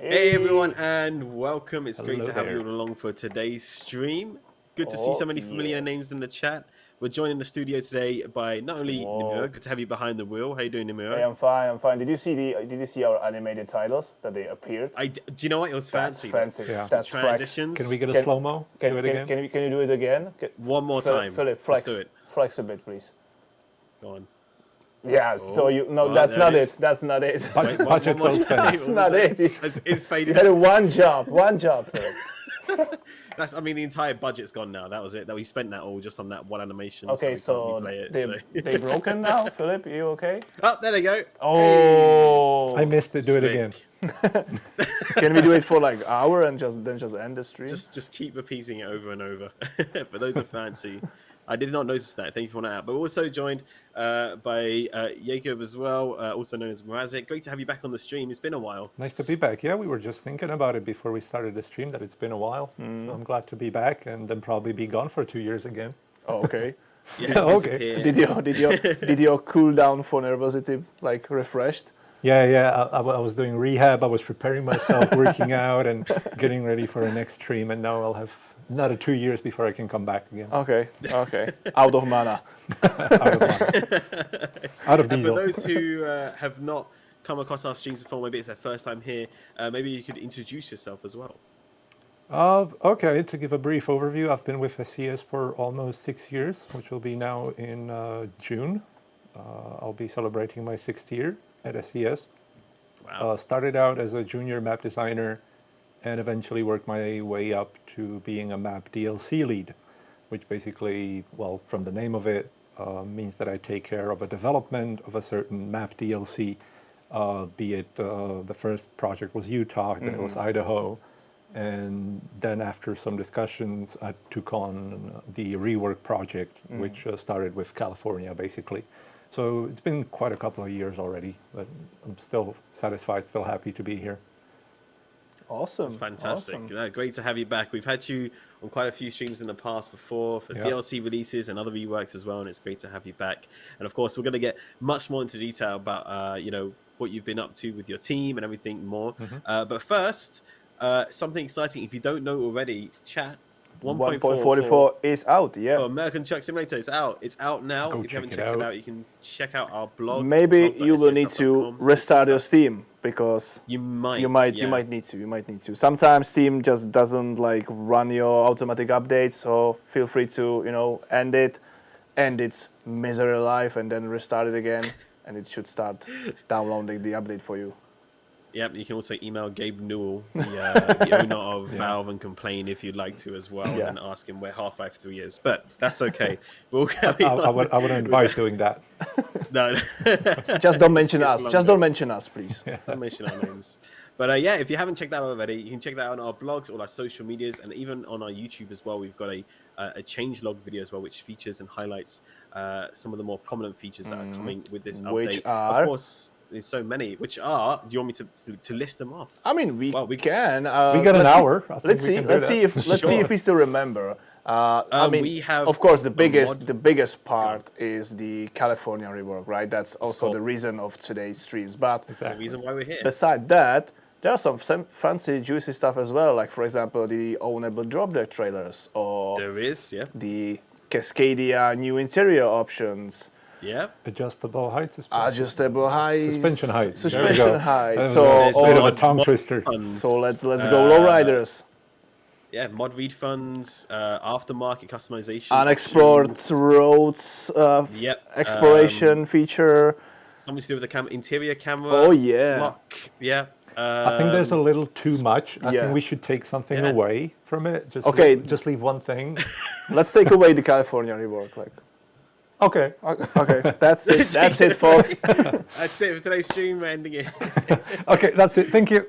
Hey everyone, and welcome. It's great Hello to have you there. all along for today's stream. Good to see so Oh, many familiar yes. names in the chat. We're joined in the studio today by not only Nimiro, Whoa. good to have you behind the wheel. How you doing, Hey, Nimiro? I'm fine. I'm fine. Did you see our animated titles that they appeared? Do you know what? It was That's fancy. fancy. Yeah. The That's flex. Can we transitions. get a Can slow-mo? Do can it can again? can you, can you do it again? One more time. Philip, Let's do it. flex a bit, please. Go on. Yeah. So Oh, you no, right, that's there it not it. is. That's not it. Wait, Budget one more well spent. time. That's What was not that? it. It's You faded had out. one job, Philip. I mean, the entire budget's gone now. That was it. That we spent that all just on that one animation, so Okay, we can't so replay it. they broken now, Philip. You okay? Oh, there they go. Oh, I missed it. Do it again. Can we do it for like an hour and just end the stream? Just keep repeating it over and over. For those are fancy. I did not notice that. Thank you for pointing that out. But we're also joined by Jakub as well, also known as Mraz. Great to have you back on the stream. It's been a while. Nice to be back. Yeah, we were just thinking about it before we started the stream that it's been a while. So I'm glad to be back and then probably be gone for 2 years again. Oh, okay. Yeah, Okay. disappear. Did your cool down for nervosity like refreshed? Yeah. I was doing rehab. I was preparing myself, working out, and getting ready for the next stream. And now I'll have another 2 years before I can come back again. Okay. Out of mana. Out of line. Out of And for diesel. those who have not come across our streams before, maybe it's their first time here, maybe you could introduce yourself as well. Okay, to give a brief overview, I've been with SES for almost 6 years, which will be now in June. I'll be celebrating my 6th year at SES. Wow. Started out as a junior map designer and eventually worked my way up to being a map DLC lead, which basically, well, from the name of it, means that I take care of a development of a certain map DLC, be it the first project was Utah, then it was Idaho, and then after some discussions, I took on the Rework project, which started with California, basically. So it's been quite a couple of years already, but I'm still satisfied, still happy to be here. Awesome. It's fantastic. Awesome. Great to have you back. We've had you on quite a few streams in the past before for Yeah. DLC releases and other reworks as well, and it's great to have you back. And of course, we're going to get much more into detail about what you've been up to with your team and everything more. But first, something exciting. If you don't know already, chat 1.44 is out. Yeah. for American Truck Simulator. It's out. It's out now. Go If you haven't check it checked it out. out, you can check out our blog. Maybe you will need to blog.scsf.com. restart your Steam because You might. you might need to. Sometimes Steam just doesn't like run your automatic updates, so feel free to end its misery life and then restart it again, and it should start downloading the update for you. Yep, you can also email Gabe Newell, the owner of Valve, and complain if you'd like to as well, Yeah. and ask him where Half-Life 3 is. But that's okay. We'll carry I on. wouldn't advise doing that. No, Just don't mention It's us. Just longer. don't mention us, please. don't mention our names. But yeah, if you haven't checked that out already, you can check that out on our blogs, all our social medias, and even on our YouTube as well. We've got a changelog video as well, which features and highlights some of the more prominent features that are coming with this Which update. are? Of course, there's so many. Which are? Do you want me to list them off? I mean, we Well, we- can. We got an let's see- hour. I think Let's we see. can do Let's that. see if let's see Sure. if we still remember. I mean, we have of course, the a mod- biggest part is the California Rework, right? That's also the course. reason of today's streams. But The Exactly. reason why we're here. beside that, there are some fancy, juicy stuff as well. Like, for example, the ownable drop deck trailers or There is, yeah. the Cascadia new interior options. Yeah. Adjustable height suspension. Adjustable height, Suspension height. There we suspension go. height. That was So, There's a bit of or- a tongue mod twister. funds. so let's go lowriders. Yeah, mod refunds, aftermarket customization. Unexplored options. roads Yep. exploration feature. Something to do with the interior camera. Oh, yeah. Lock. Yeah. I think there's a little too much. I yeah. think we should take something Yeah. away from it. Just Okay. just leave one thing. Let's take away the California Rework. Like, Okay. okay, that's it. That's it, folks. That's it for today's stream. We're ending it. Okay, that's it. Thank you.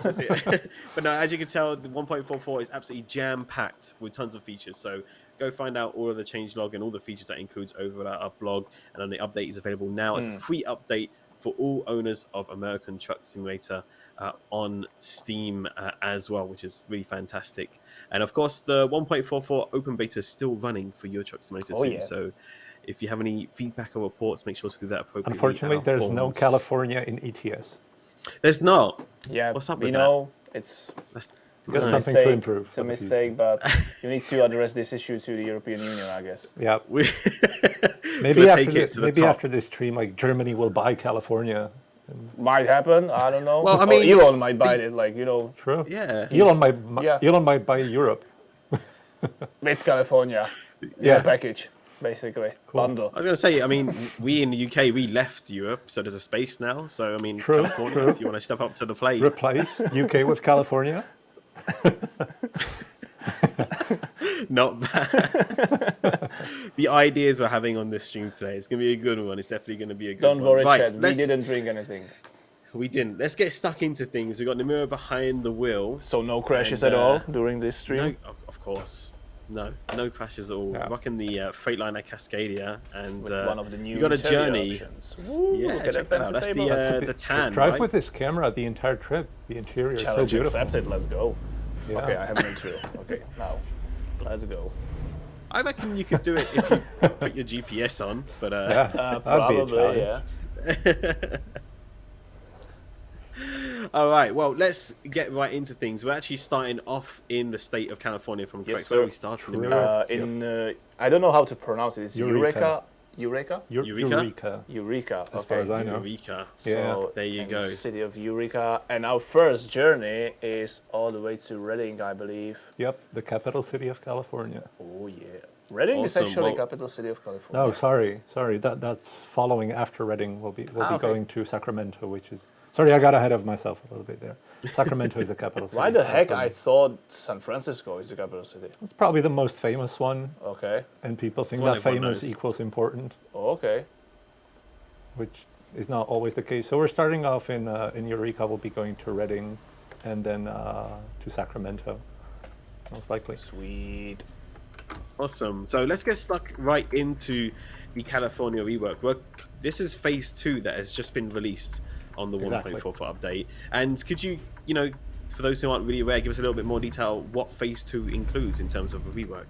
That's it. But no, as you can tell, the 1.44 is absolutely jam-packed with tons of features. So go find out all of the changelog and all the features that includes over at our blog. And then the update is available now. It's a free update for all owners of American Truck Simulator on Steam as well, which is really fantastic. And of course, the 1.44 open beta is still running for your Truck Simulator soon. yeah. So if you have any feedback or reports, make sure to do that appropriately. Unfortunately, in our there's no forums. California in ETS. There's not. Yeah, What's up we with know it's That's Got a something mistake. to improve. It's a for the future. mistake, but you need to address this issue to the European Union, I guess. Yeah. we Maybe gonna after take it to the maybe top. after this stream, like Germany will buy California. Might happen. I don't know. Well, I Or mean, Elon might buy it. Like True. Yeah. Elon might buy Europe. with California. Yeah. Package basically bundle. I was going to say, I mean, we in the UK, we left Europe, so there's a space now. So, I mean, True, California, true. if you want to step up to the plate. Replace UK with California. Not bad. The ideas we're having on this stream today, it's going to be a good one. It's definitely going to be a good one. Don't worry, Right, Chad. We didn't drink anything. We didn't. Let's get stuck into things. We've got Namira behind the wheel. So no crashes And, at all during this stream? No, of course. No crashes at all. Yeah. Rocking the Freightliner Cascadia, and With one of the new you got a interior journey. options. Woo, Yeah, look at check that that out. That's fancy table. the tan, Drive right? with this camera the entire trip. The interior is so Challenge beautiful. accepted. Let's go. Yeah. Okay, I have an intro. Okay, now let's go. I reckon you could do it if you put your GPS on, but Yeah, that'd be a Probably, challenge. yeah. all right. Well, let's get right into things. We're actually starting off in the state of California, from correct sir. where we started. True. Namira. I don't know how to pronounce it. It's Eureka. Eureka? Eureka? Eureka. As far as I know. Eureka. Yeah. So, There you in go. the city of Eureka. And our first journey is all the way to Reading, I believe. Yep, the capital city of California. Oh, yeah. Reading is Awesome. actually Well- capital city of California. No, sorry. That's following after Reading. We'll be okay. going to Sacramento, which is. Sorry, I got ahead of myself a little bit there. Sacramento is the capital city. Why of the heck I California. thought San Francisco is the capital city? It's probably the most famous one, Okay. and people think one that everyone famous knows. equals important, Oh, okay. which is not always the case. So we're starting off in Eureka. We'll be going to Reading, and then to Sacramento, most likely. Sweet. Awesome. So let's get stuck right into the California Rework. This is phase 2 that has just been released on the Exactly. 1.44 update. And could you, for those who aren't really aware, give us a little bit more detail what phase 2 includes in terms of a rework?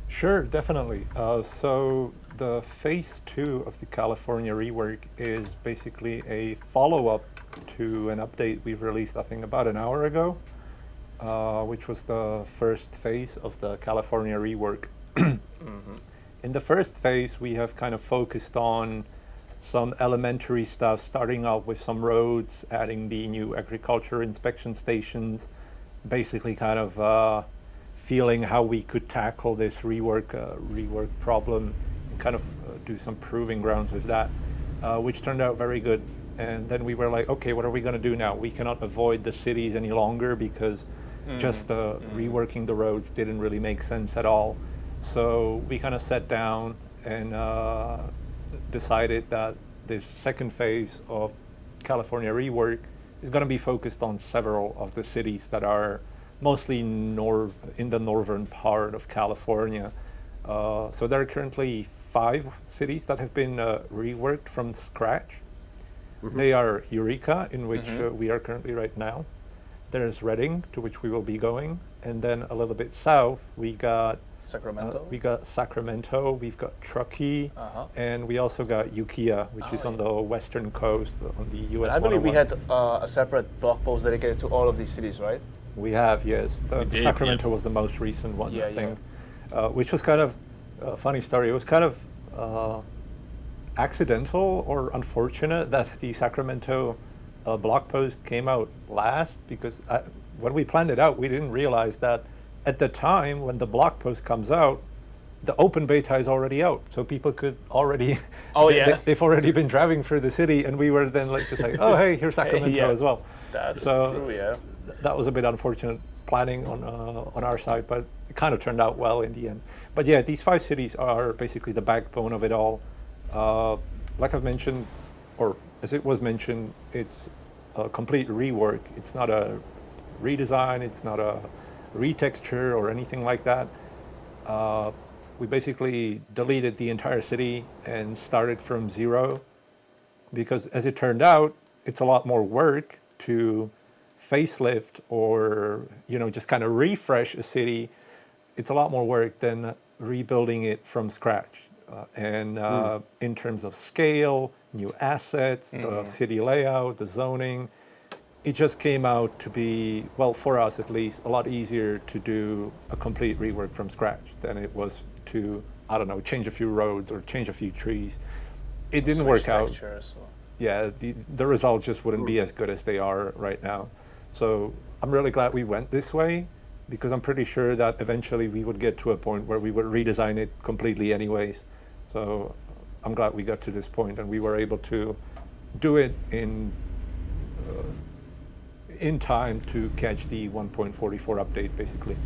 Sure, definitely. So the phase 2 of the California Rework is basically a follow-up to an update we've released, I think, about an hour ago, which was the first phase of the California Rework. In the first phase, we have kind of focused on some elementary stuff, starting out with some roads, adding the new agriculture inspection stations, basically kind of feeling how we could tackle this rework problem, and kind of do some proving grounds with that, which turned out very good. And then we were like, okay, what are we going to do now? We cannot avoid the cities any longer because just reworking the roads didn't really make sense at all. So we kind of sat down and decided that this second phase of California Rework is going to be focused on several of the cities that are mostly in the northern part of California. So there are currently 5 cities that have been reworked from scratch. They are Eureka, in which we are currently right now. There's Reading, to which we will be going, and then a little bit south we got Sacramento, we've got Truckee, and we also got Ukiah, which is on the western coast on the US. I believe we 101. had a separate blog post dedicated to all of these cities, right? We have, yes. The did, Sacramento yeah. was the most recent one, Yeah, I think, which was kind of a funny story. It was kind of accidental or unfortunate that the Sacramento blog post came out last, because when we planned it out, we didn't realize that at the time when the blog post comes out, the open beta is already out, so people could already. They've already been driving through the city, and we were then like just like, oh hey, here's Sacramento as well. That's So true, yeah. That was a bit unfortunate planning on our side, but it kind of turned out well in the end. But yeah, these 5 cities are basically the backbone of it all. Like I've mentioned, or as it was mentioned, it's a complete rework. It's not a redesign. It's not a retexture or anything like that. We basically deleted the entire city and started from zero, because as it turned out, it's a lot more work to facelift or just kind of refresh a city. It's a lot more work than rebuilding it from scratch. In terms of scale, new assets, the city layout, the zoning, it just came out to be, well, for us at least, a lot easier to do a complete rework from scratch than it was to, I don't know, change a few roads or change a few trees. It didn't work out. Yeah, the results just wouldn't be as good as they are right now. So I'm really glad we went this way, because I'm pretty sure that eventually we would get to a point where we would redesign it completely anyways. So I'm glad we got to this point and we were able to do it in time to catch the 1.44 update, basically.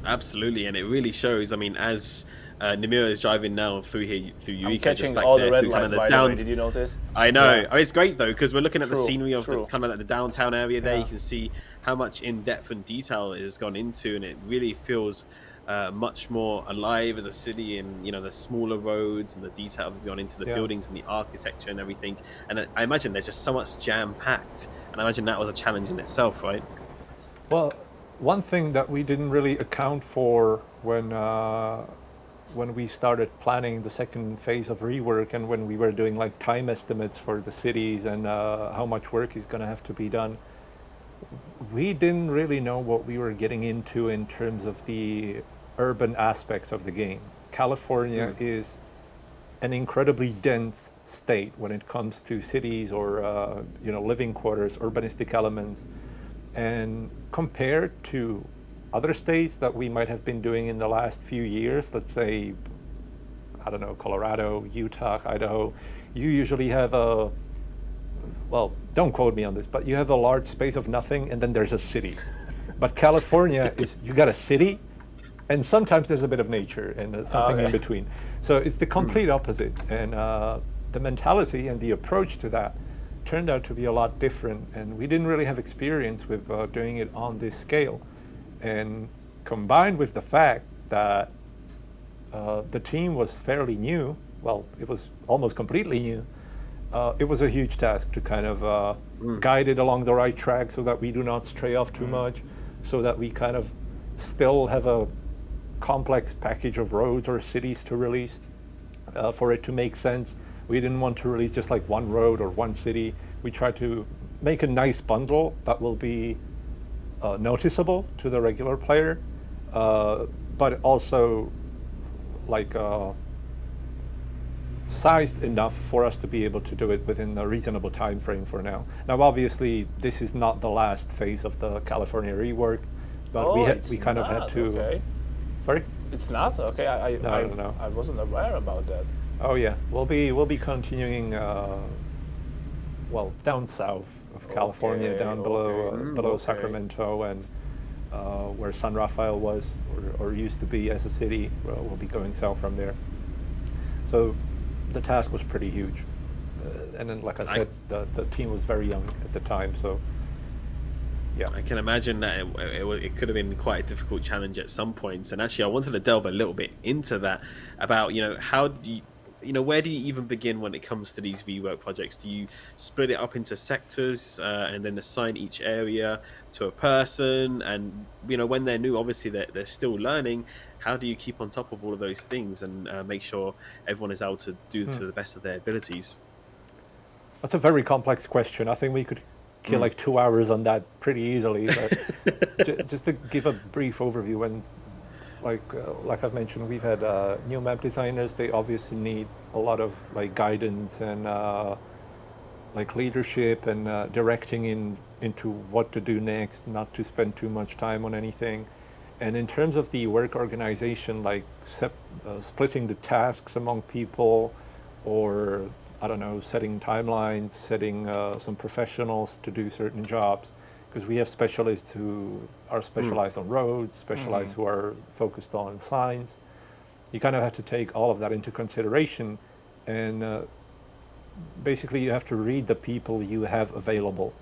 Absolutely, and it really shows. I mean, as Nimira is driving now through here, through Eureka, I'm catching just back all there, the red through kind lights, of the by the way. Did you notice? I know. Yeah. I mean, it's great though, because we're looking at the True, scenery of the true. kind of like the downtown area there. Yeah. You can see how much in depth and detail it has gone into, and it really feels much more alive as a city. And you know, the smaller roads and the detail have gone into the buildings and the architecture and everything. And I imagine there's just so much jam packed, and I imagine that was a challenge in itself, right? Well, one thing that we didn't really account for when we started planning the second phase of rework, and when we were doing like time estimates for the cities and how much work is going to have to be done, we didn't really know what we were getting into in terms of the urban aspect of the game. California is an incredibly dense state when it comes to cities or living quarters, urbanistic elements. And compared to other states that we might have been doing in the last few years, let's say, I don't know, Colorado, Utah, Idaho, you usually have well, don't quote me on this, but you have a large space of nothing and then there's a city. But California is, you got a city and sometimes there's a bit of nature and something in between. So it's the complete opposite. And the mentality and the approach to that turned out to be a lot different, and we didn't really have experience with doing it on this scale. And combined with the fact that the team was fairly new, well, it was almost completely new, it was a huge task to kind of guide it along the right track so that we do not stray off too much, so that we kind of still have a complex package of roads or cities to release for it to make sense. We didn't want to release just like one road or one city. We tried to make a nice bundle that will be noticeable to the regular player, but also like sized enough for us to be able to do it within a reasonable time frame for now. Now, obviously, this is not the last phase of the California Rework, but we kind of had to. Okay. Sorry? It's not? Okay, I don't know. I wasn't aware about that. Oh yeah, we'll be continuing down south of California, down below Sacramento, and where San Rafael was or used to be as a city. We'll be going south from there. So the task was pretty huge, and then like I said, the team was very young at the time, so. Yeah. I can imagine that it could have been quite a difficult challenge at some points. And actually, I wanted to delve a little bit into that about, how do you, where do you even begin when it comes to these rework projects? Do you split it up into sectors and then assign each area to a person? And, when they're new, obviously they're still learning. How do you keep on top of all of those things and make sure everyone is able to do to the best of their abilities? That's a very complex question. I think we could kill like 2 hours on that pretty easily, but just to give a brief overview, when like I've mentioned, we've had new map designers. They obviously need a lot of like guidance and like leadership and directing into what to do next, not to spend too much time on anything. And in terms of the work organization, like splitting the tasks among people, or I don't know, setting timelines, setting some professionals to do certain jobs, because we have specialists who are specialized on roads, specialized who are focused on signs. You kind of have to take all of that into consideration, and basically you have to read the people you have available,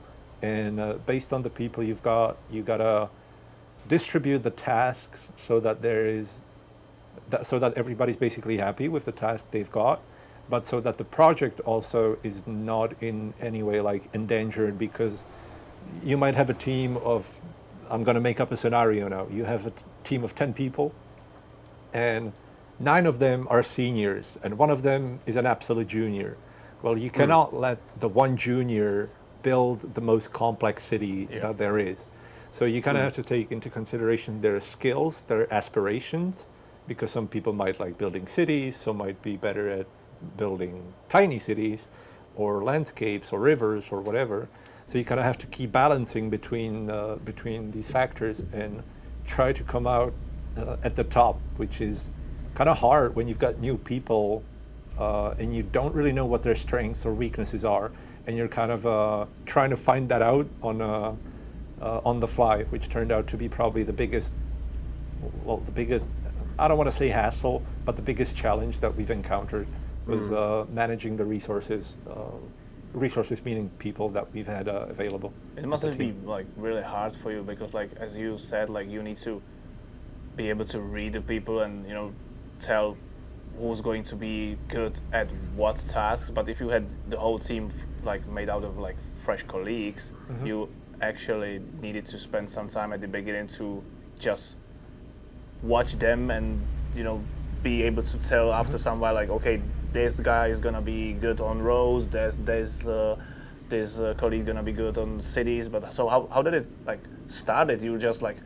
and based on the people you've got, you gotta distribute the tasks so that so that everybody's basically happy with the task they've got, but so that the project also is not in any way like endangered, because you might have a team of, I'm going to make up a scenario now, you have a team of 10 people, and 9 of them are seniors, and 1 of them is an absolute junior. Well, you cannot let the 1 junior build the most complex city that there is. So you kind of have to take into consideration their skills, their aspirations, because some people might like building cities, some might be better at building tiny cities or landscapes or rivers or whatever. So you kind of have to keep balancing between these factors and try to come out at the top, which is kind of hard when you've got new people and you don't really know what their strengths or weaknesses are, and you're kind of trying to find that out on the fly, which turned out to be probably the biggest, I don't want to say hassle, but the biggest challenge that we've encountered was managing the resources. Resources meaning people that we've had available. It must have been like really hard for you because, like as you said, like you need to be able to read the people and tell who's going to be good at what tasks. But if you had the whole team like made out of like fresh colleagues, you actually needed to spend some time at the beginning to just watch them and be able to tell after some while, like, okay, this guy is gonna be good on roads, this colleague gonna be good on cities. But so how did it like started? You just like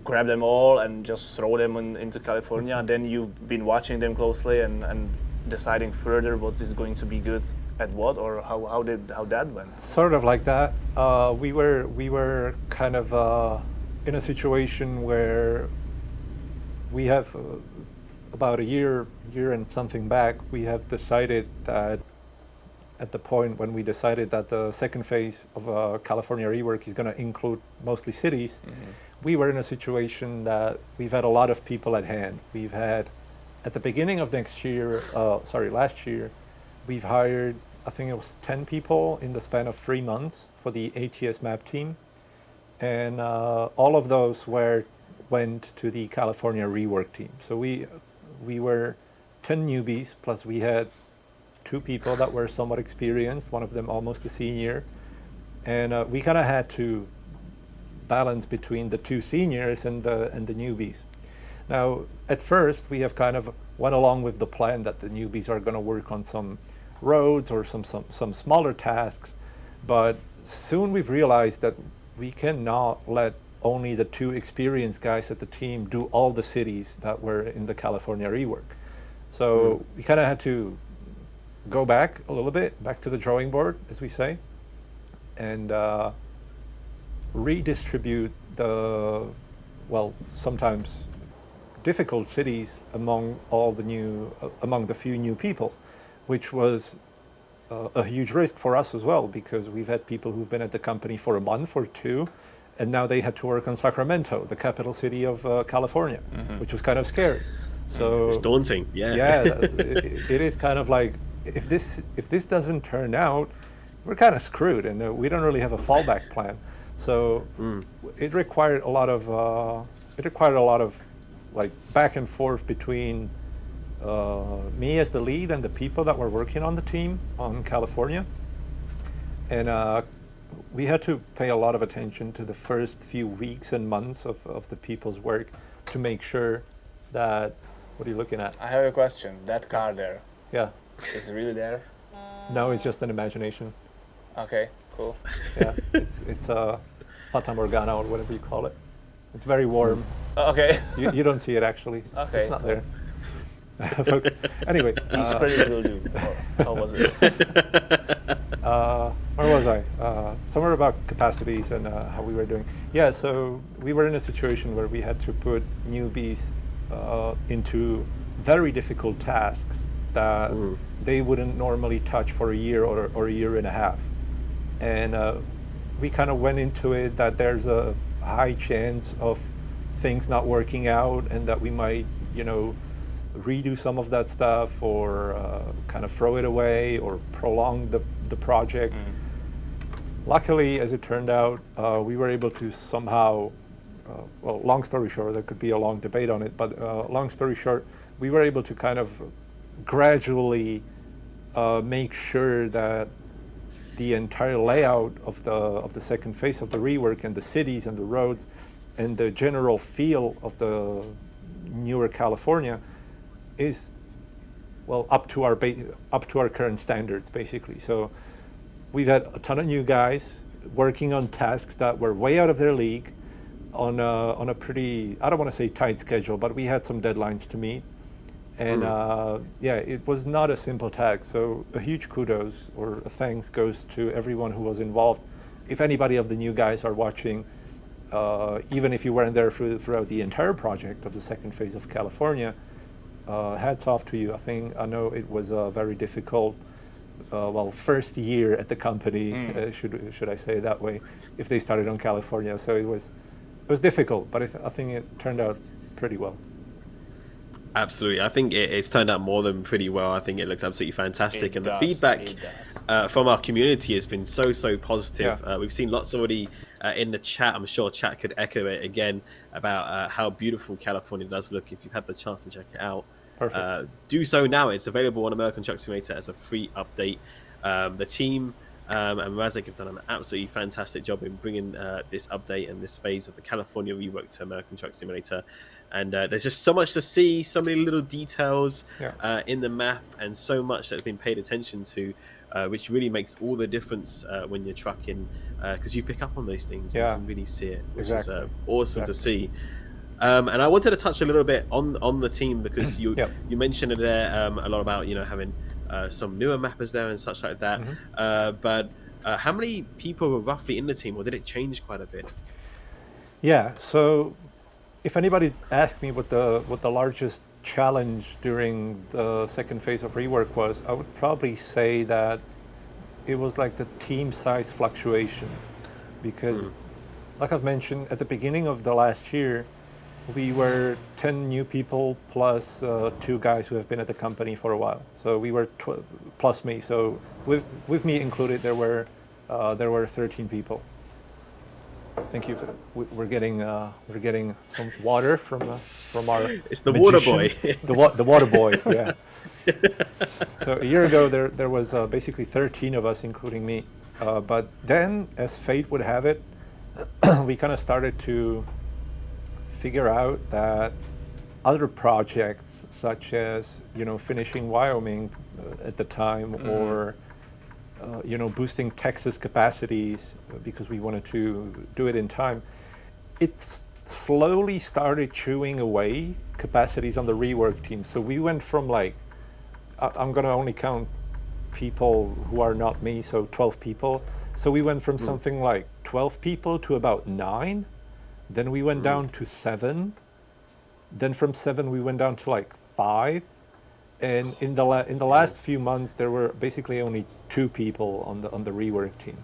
grab them all and just throw them into California, then you've been watching them closely and deciding further what is going to be good at what, or how that went? Sort of like that. We were kind of in a situation where we have about a year and something back, we have decided that at the point when we decided that the second phase of California Rework is going to include mostly cities, we were in a situation that we've had a lot of people at hand. We've had, at the beginning of last year, we've hired, I think it was 10 people in the span of 3 months for the ATS map team. And all of those went to the California Rework team. So we were 10 newbies, plus we had 2 people that were somewhat experienced, one of them almost a senior. And we kind of had to balance between the 2 seniors and the newbies. Now, at first, we have kind of went along with the plan that the newbies are going to work on some roads or some smaller tasks, but soon we've realized that we cannot let only the 2 experienced guys at the team do all the cities that were in the California Rework. So we kind of had to go back a little bit, back to the drawing board, as we say, and redistribute the, sometimes difficult cities among the few new people, which was a huge risk for us as well, because we've had people who've been at the company for a month or 2, and now they had to work on Sacramento, the capital city of California, which was kind of scary. So it's daunting, it is kind of like, if this doesn't turn out, we're kind of screwed, and we don't really have a fallback plan. So it required a lot of like back and forth between me as the lead and the people that were working on the team on California, and we had to pay a lot of attention to the first few weeks and months of the people's work to make sure that. What are you looking at? I have a question. That car there. Yeah. Is it really there? No, it's just an imagination. Okay, cool. Yeah, it's a Fata Morgana or whatever you call it. It's very warm. Okay. You don't see it actually. Okay. It's not there. But anyway. Each credit will do. How was it? Where was I? Somewhere about capacities and how we were doing. Yeah, so we were in a situation where we had to put newbies into very difficult tasks that they wouldn't normally touch for a year or a year and a half. And we kind of went into it that there's a high chance of things not working out and that we might, redo some of that stuff or kind of throw it away or prolong the project. Luckily, as it turned out, we were able to somehow, long story short, there could be a long debate on it, but long story short, we were able to kind of gradually make sure that the entire layout of the second phase of the rework and the cities and the roads and the general feel of the newer California is, well, up to our current standards, basically. So we've had a ton of new guys working on tasks that were way out of their league on a pretty, I don't want to say tight schedule, but we had some deadlines to meet. And yeah, it was not a simple task. So a huge kudos or a thanks goes to everyone who was involved. If anybody of the new guys are watching, even if you weren't there throughout the entire project of the second phase of California, hats off to you. I know it was a very difficult, first year at the company, should I say it that way, if they started on California. So it was difficult, but I think it turned out pretty well. Absolutely. I think it's turned out more than pretty well. I think it looks absolutely fantastic. The feedback from our community has been so positive. Yeah. We've seen lots already in the chat. I'm sure chat could echo it again about how beautiful California does look. If you've had the chance to check it out, do so now. It's available on American Truck Simulator as a free update. The team and Razek have done an absolutely fantastic job in bringing this update and this phase of the California Rework to American Truck Simulator. And there's just so much to see, so many little details in the map, and so much that's been paid attention to, which really makes all the difference when you're trucking, because you pick up on those things and you can really see it, which is awesome to see. And I wanted to touch a little bit on the team, because you mentioned there a lot about having some newer mappers there and such like that. But how many people were roughly in the team, or did it change quite a bit? Yeah. So if anybody asked me what the largest challenge during the second phase of Rework was, I would probably say that it was like the team size fluctuation, because like I've mentioned at the beginning of the last year, we were 10 new people plus 2 guys who have been at the company for a while. So we were plus me. So with me included, there were 13 people. Thank you. We're getting some water from our. It's the magician. water boy. the water boy. Yeah. So a year ago there was basically 13 of us, including me. But then, as fate would have it, we kind of started to figure out that other projects, such as finishing Wyoming at the time, or boosting Texas capacities because we wanted to do it in time, it slowly started chewing away capacities on the rework team. So we went from I'm going to only count people who are not me, so 12 people. So we went from something like 12 people to about 9. Then we went down to 7. Then from 7 we went down to 5. And in the last few months, there were basically only 2 people on the rework team,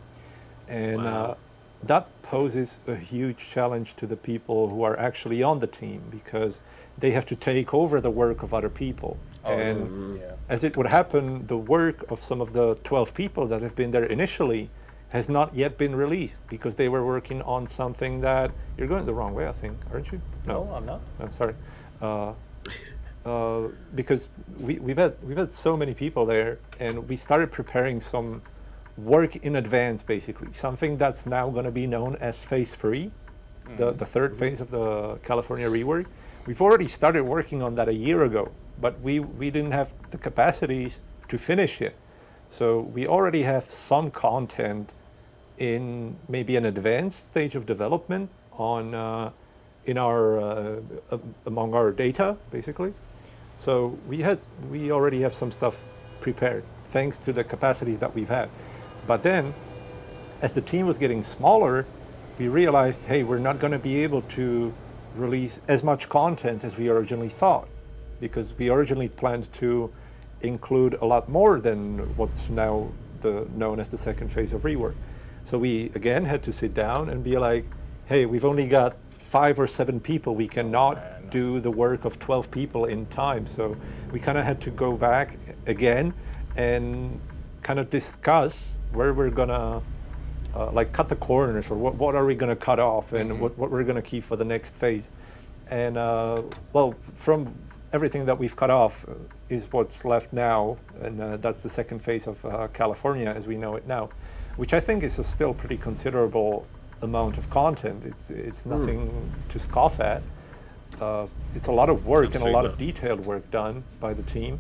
and that poses a huge challenge to the people who are actually on the team, because they have to take over the work of other people. As it would happen, the work of some of the 12 people that have been there initially has not yet been released, because they were working on something that you're going the wrong way, I think, aren't you? No, I'm not. I'm sorry. Because we've had so many people there, and we started preparing some work in advance, basically something that's now going to be known as phase 3, the third phase of the California Rework. We've already started working on that a year ago, but we didn't have the capacities to finish it. So we already have some content in maybe an advanced stage of development on in our among our data, basically. So we already have some stuff prepared thanks to the capacities that we've had. But then, as the team was getting smaller, we realized, hey, we're not going to be able to release as much content as we originally thought, because we originally planned to include a lot more than what's now known as the second phase of Rework. So we again had to sit down and be like, hey, we've only got 5 or 7 people. We cannot do the work of 12 people in time. So we kind of had to go back again and kind of discuss where we're gonna cut the corners, or what are we gonna cut off, and what we're gonna keep for the next phase. And from everything that we've cut off is what's left now, and that's the second phase of California as we know it now, which I think is a still pretty considerable amount of content. It's nothing to scoff at, it's a lot of work and a lot of Absolutely. detailed work done by the team.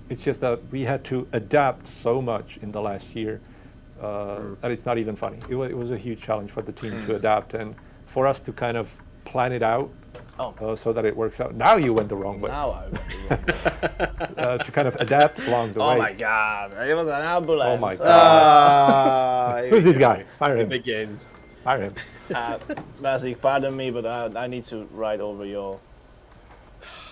It's just that we had to adapt so much in the last year that it's not even funny. It was a huge challenge for the team to adapt and for us to kind of plan it out so that it works out. Now you went the wrong way. Now I went the wrong way. To kind of adapt along the way. Oh my God! It was an ambulance. Oh my God. Here Who's we this go. guy? Fire It him. begins. Fire him. Mraz, pardon me, but I need to ride over your.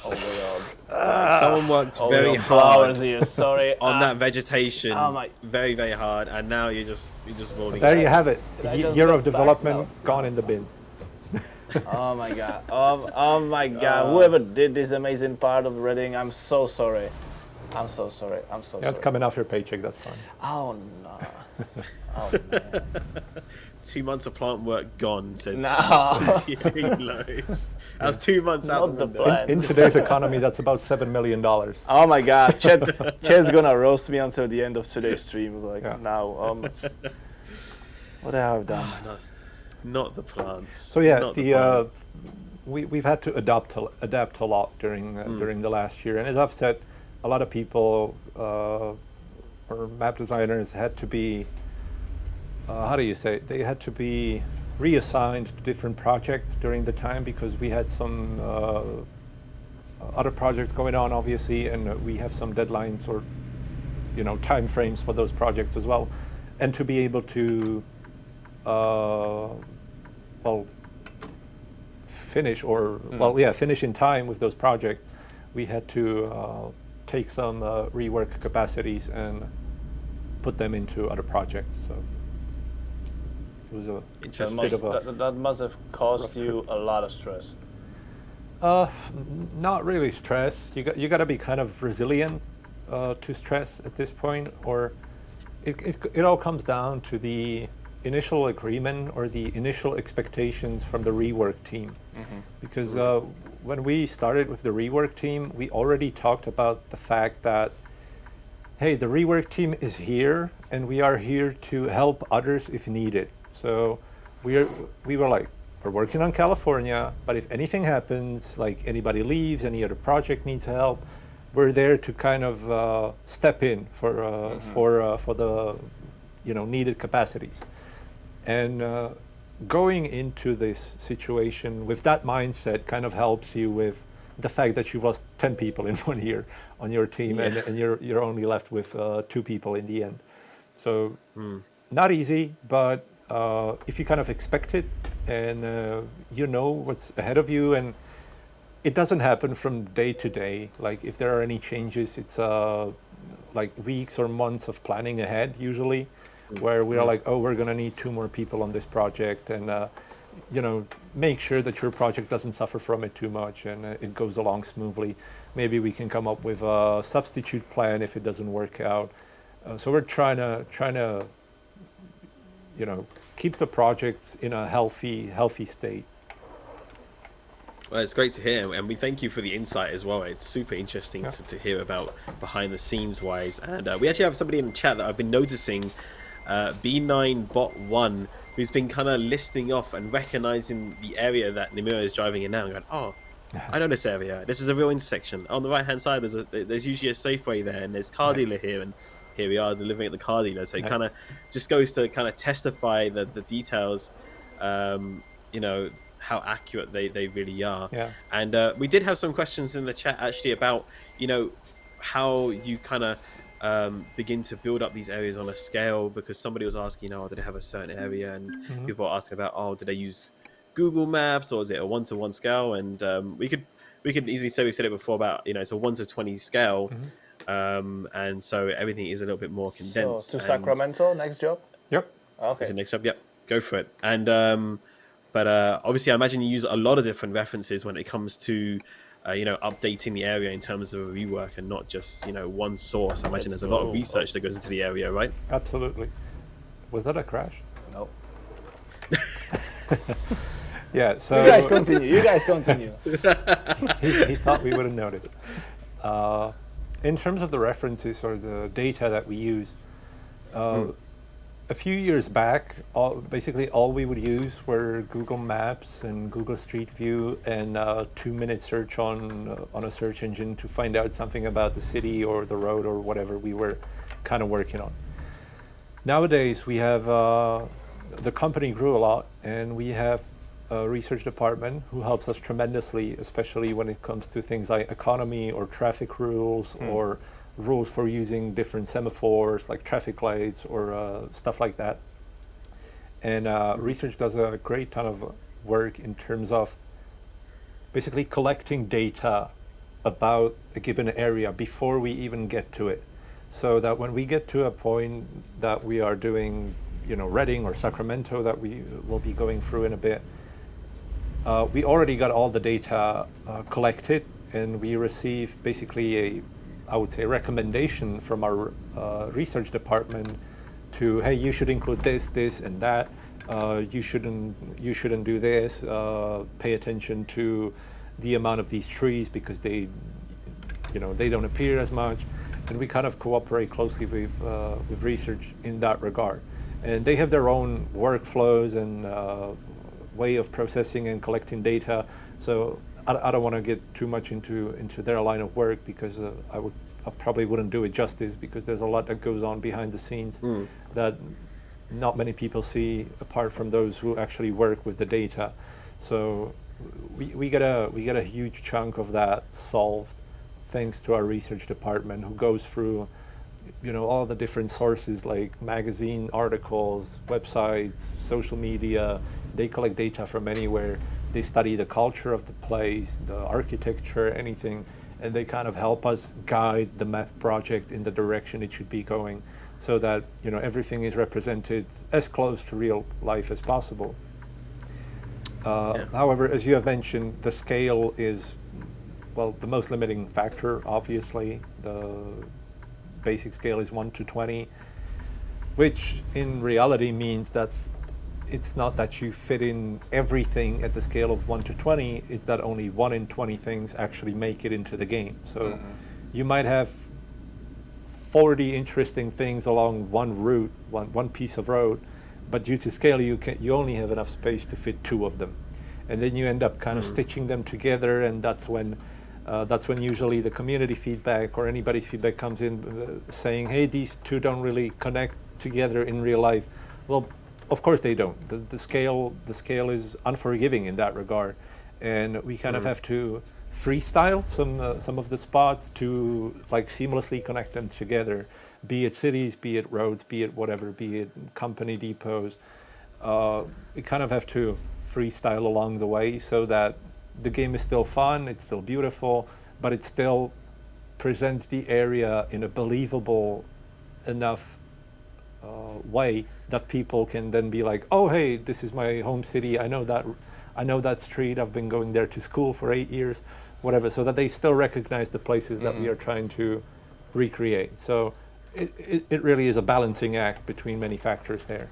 Someone worked over very your flowers hard here. Sorry. on that vegetation. Oh my- Very, very hard, and now you're just rolling. There it. you have it. I just Year got of stuck development now? gone in the bin. Oh my God! Oh my God! Whoever did this amazing part of Reading, I'm so sorry. I'm so sorry. I'm so Yeah, it's sorry. coming off your paycheck, that's fine. Oh no! Oh man! 2 months of plant work gone. Said No. Loads. That was 2 months out Not the the window. plan. In today's economy, that's about $7 million. Oh my God! Chet's gonna roast me until the end of today's stream. Like Yeah. now, what have I done? Not the plants. So yeah, Not the plant. we've had to adapt a lot during the last year, and as I've said, a lot of people or map designers had to be how do you say it? They had to be reassigned to different projects during the time because we had some other projects going on, obviously, and we have some deadlines or time frames for those projects as well, and to be able to finish in time with those projects, we had to take some rework capacities and put them into other projects. So it was a Interesting. bit of a That must have caused you a lot of stress. not really stress. You got to be kind of resilient to stress at this point, or it all comes down to the initial agreement or the initial expectations from the rework team. Because when we started with the rework team, we already talked about the fact that, hey, the rework team is here and we are here to help others if needed. So we were like, we're working on California, but if anything happens, like anybody leaves, any other project needs help, we're there to kind of step in for the needed capacities. And going into this situation with that mindset kind of helps you with the fact that you've lost 10 people in 1 year on your team, and you're only left with 2 people in the end. So not easy, but if you kind of expect it and you know what's ahead of you, and it doesn't happen from day to day. Like if there are any changes, it's like weeks or months of planning ahead usually, where we are like, oh, we're gonna need 2 more people on this project, and make sure that your project doesn't suffer from it too much and it goes along smoothly. Maybe we can come up with a substitute plan if it doesn't work out. So we're trying to keep the projects in a healthy state. Well, it's great to hear, and we thank you for the insight as well. It's super interesting to hear about behind the scenes wise. And we actually have somebody in the chat that I've been noticing, B9Bot1, who's been kind of listing off and recognizing the area that Nimura is driving in now and going, oh, I know this area. This is a real intersection. On the right hand side, there's usually a Safeway there, and there's car dealer here, and here we are delivering at the car dealer. So it kind of just goes to kind of testify the details, how accurate they really are. And we did have some questions in the chat actually about how you kind of begin to build up these areas on a scale, because somebody was asking, did they have a certain area, and people are asking about, did they use Google Maps, or is it a 1-to-1 scale? And we could easily say, we've said it before about it's a 1-to-20 scale, and so everything is a little bit more condensed. So to Sacramento, next job. Yep. Okay. Is the next job? Yep, go for it. And but obviously, I imagine you use a lot of different references when it comes to updating the area in terms of a rework, and not just one source. I imagine there's a lot of research that goes into the area, right? Absolutely. Was that a crash? No. Yeah. So You guys continue. he thought we wouldn't notice. In terms of the references or the data that we use, a few years back, basically all we would use were Google Maps and Google Street View and a 2-minute search on a search engine to find out something about the city or the road or whatever we were kind of working on. Nowadays, we have the company grew a lot, and we have a research department who helps us tremendously, especially when it comes to things like economy or traffic rules or rules for using different semaphores like traffic lights or stuff like that. And research does a great ton of work in terms of basically collecting data about a given area before we even get to it, so that when we get to a point that we are doing, Reading or Sacramento that we will be going through in a bit, we already got all the data collected, and we receive basically I would say, recommendation from our research department to, hey, you should include this, this, and that. You shouldn't do this. Pay attention to the amount of these trees because they don't appear as much. And we kind of cooperate closely with research in that regard. And they have their own workflows and way of processing and collecting data. So I don't want to get too much into their line of work because I probably wouldn't do it justice, because there's a lot that goes on behind the scenes that not many people see apart from those who actually work with the data. So we get a huge chunk of that solved thanks to our research department, who goes through all the different sources like magazine articles, websites, social media. They collect data from anywhere. They study the culture of the place, the architecture, anything, and they kind of help us guide the map project in the direction it should be going, so that everything is represented as close to real life as possible. However, as you have mentioned, the scale is, well, the most limiting factor. Obviously, the basic scale is 1:20, which in reality means that it's not that you fit in everything at the scale of 1:20, it's that only 1 in 20 things actually make it into the game. So you might have 40 interesting things along one route, one piece of road, but due to scale you only have enough space to fit 2 of them. And then you end up kind of stitching them together, and that's when usually the community feedback or anybody's feedback comes in saying, hey, these 2 don't really connect together in real life. Well, of course they don't. The scale is unforgiving in that regard, and we kind of have to freestyle some of the spots to like seamlessly connect them together, be it cities, be it roads, be it whatever, be it company depots. We kind of have to freestyle along the way so that the game is still fun, it's still beautiful, but it still presents the area in a believable enough way that people can then be like, oh, hey, this is my home city. I know that street. I've been going there to school for 8 years, whatever. So that they still recognize the places that we are trying to recreate. So it really is a balancing act between many factors there.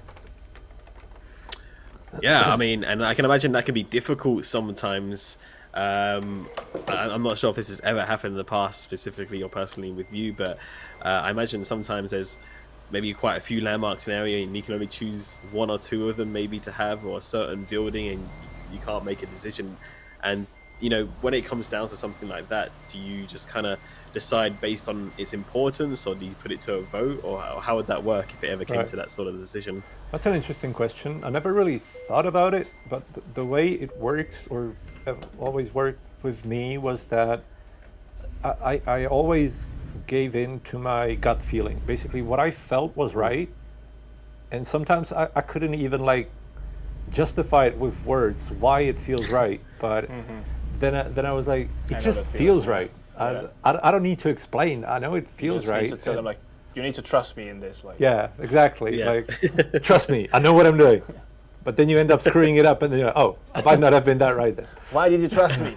Yeah, I mean, and I can imagine that can be difficult sometimes. I'm not sure if this has ever happened in the past, specifically or personally with you, but I imagine sometimes there's maybe quite a few landmarks in an area and you can only choose 1 or 2 of them maybe to have, or a certain building, and you can't make a decision. And when it comes down to something like that, do you just kind of decide based on its importance, or do you put it to a vote, or how would that work if it ever came to that sort of decision? That's an interesting question. I never really thought about it, but the way it works, or always worked with me, was that I always gave in to my gut feeling. Basically, what I felt was right, and sometimes I couldn't even justify it with words why it feels right, but then I was like, it just feels right. I don't need to explain. I know it feels right. You need to tell them you need to trust me in this. Yeah, exactly. Yeah. Trust me, I know what I'm doing. But then you end up screwing it up, and then oh, I might not have been that right then. Why did you trust me?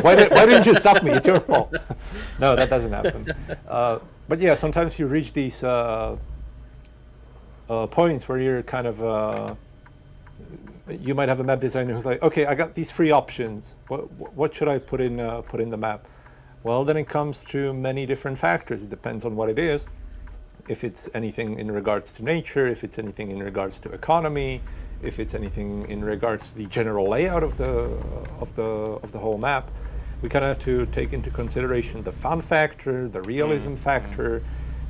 Why didn't you stop me? It's your fault. No, that doesn't happen. But yeah, sometimes you reach these points where you're kind of, you might have a map designer who's like, okay, I got these 3 options. What should I put in the map? Well, then it comes to many different factors. It depends on what it is. if it's anything in regards to nature, if it's anything in regards to economy, if it's anything in regards to the general layout of the whole map. We kind of have to take into consideration the fun factor, the realism factor.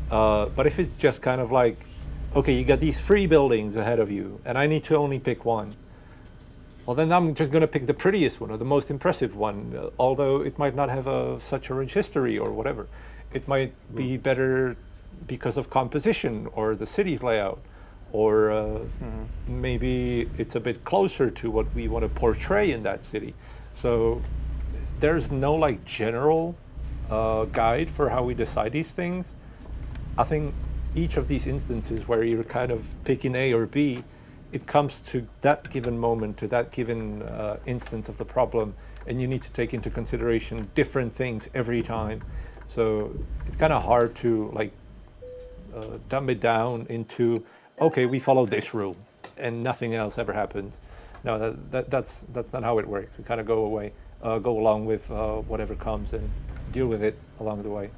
But if it's just kind of like, okay, you got these 3 buildings ahead of you, and I need to only pick one. Well, then I'm just going to pick the prettiest one or the most impressive one, although it might not have such a rich history or whatever. It might be better because of composition or the city's layout, or maybe it's a bit closer to what we want to portray in that city. So there's no like general guide for how we decide these things. I think each of these instances where you're kind of picking A or B, it comes to that given moment, to that given instance of the problem, and you need to take into consideration different things every time. So it's kind of hard to like dumb it down into, okay, we follow this rule and nothing else ever happens. No, that's not how it works. We kind of go along with whatever comes and deal with it along the way.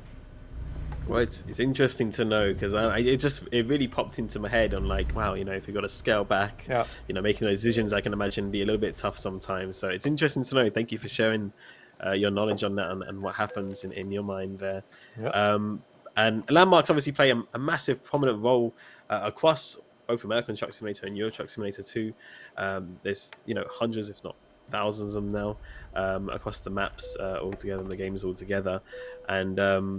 Well, it's interesting to know, because it really popped into my head on like, wow, if you've got to scale back, making those decisions, I can imagine be a little bit tough sometimes. So it's interesting to know. Thank you for sharing your knowledge on that and what happens in your mind there. And landmarks obviously play a massive prominent role across both American Truck Simulator and Euro Truck Simulator 2. There's hundreds, if not thousands of them now, across the maps altogether and the games altogether. And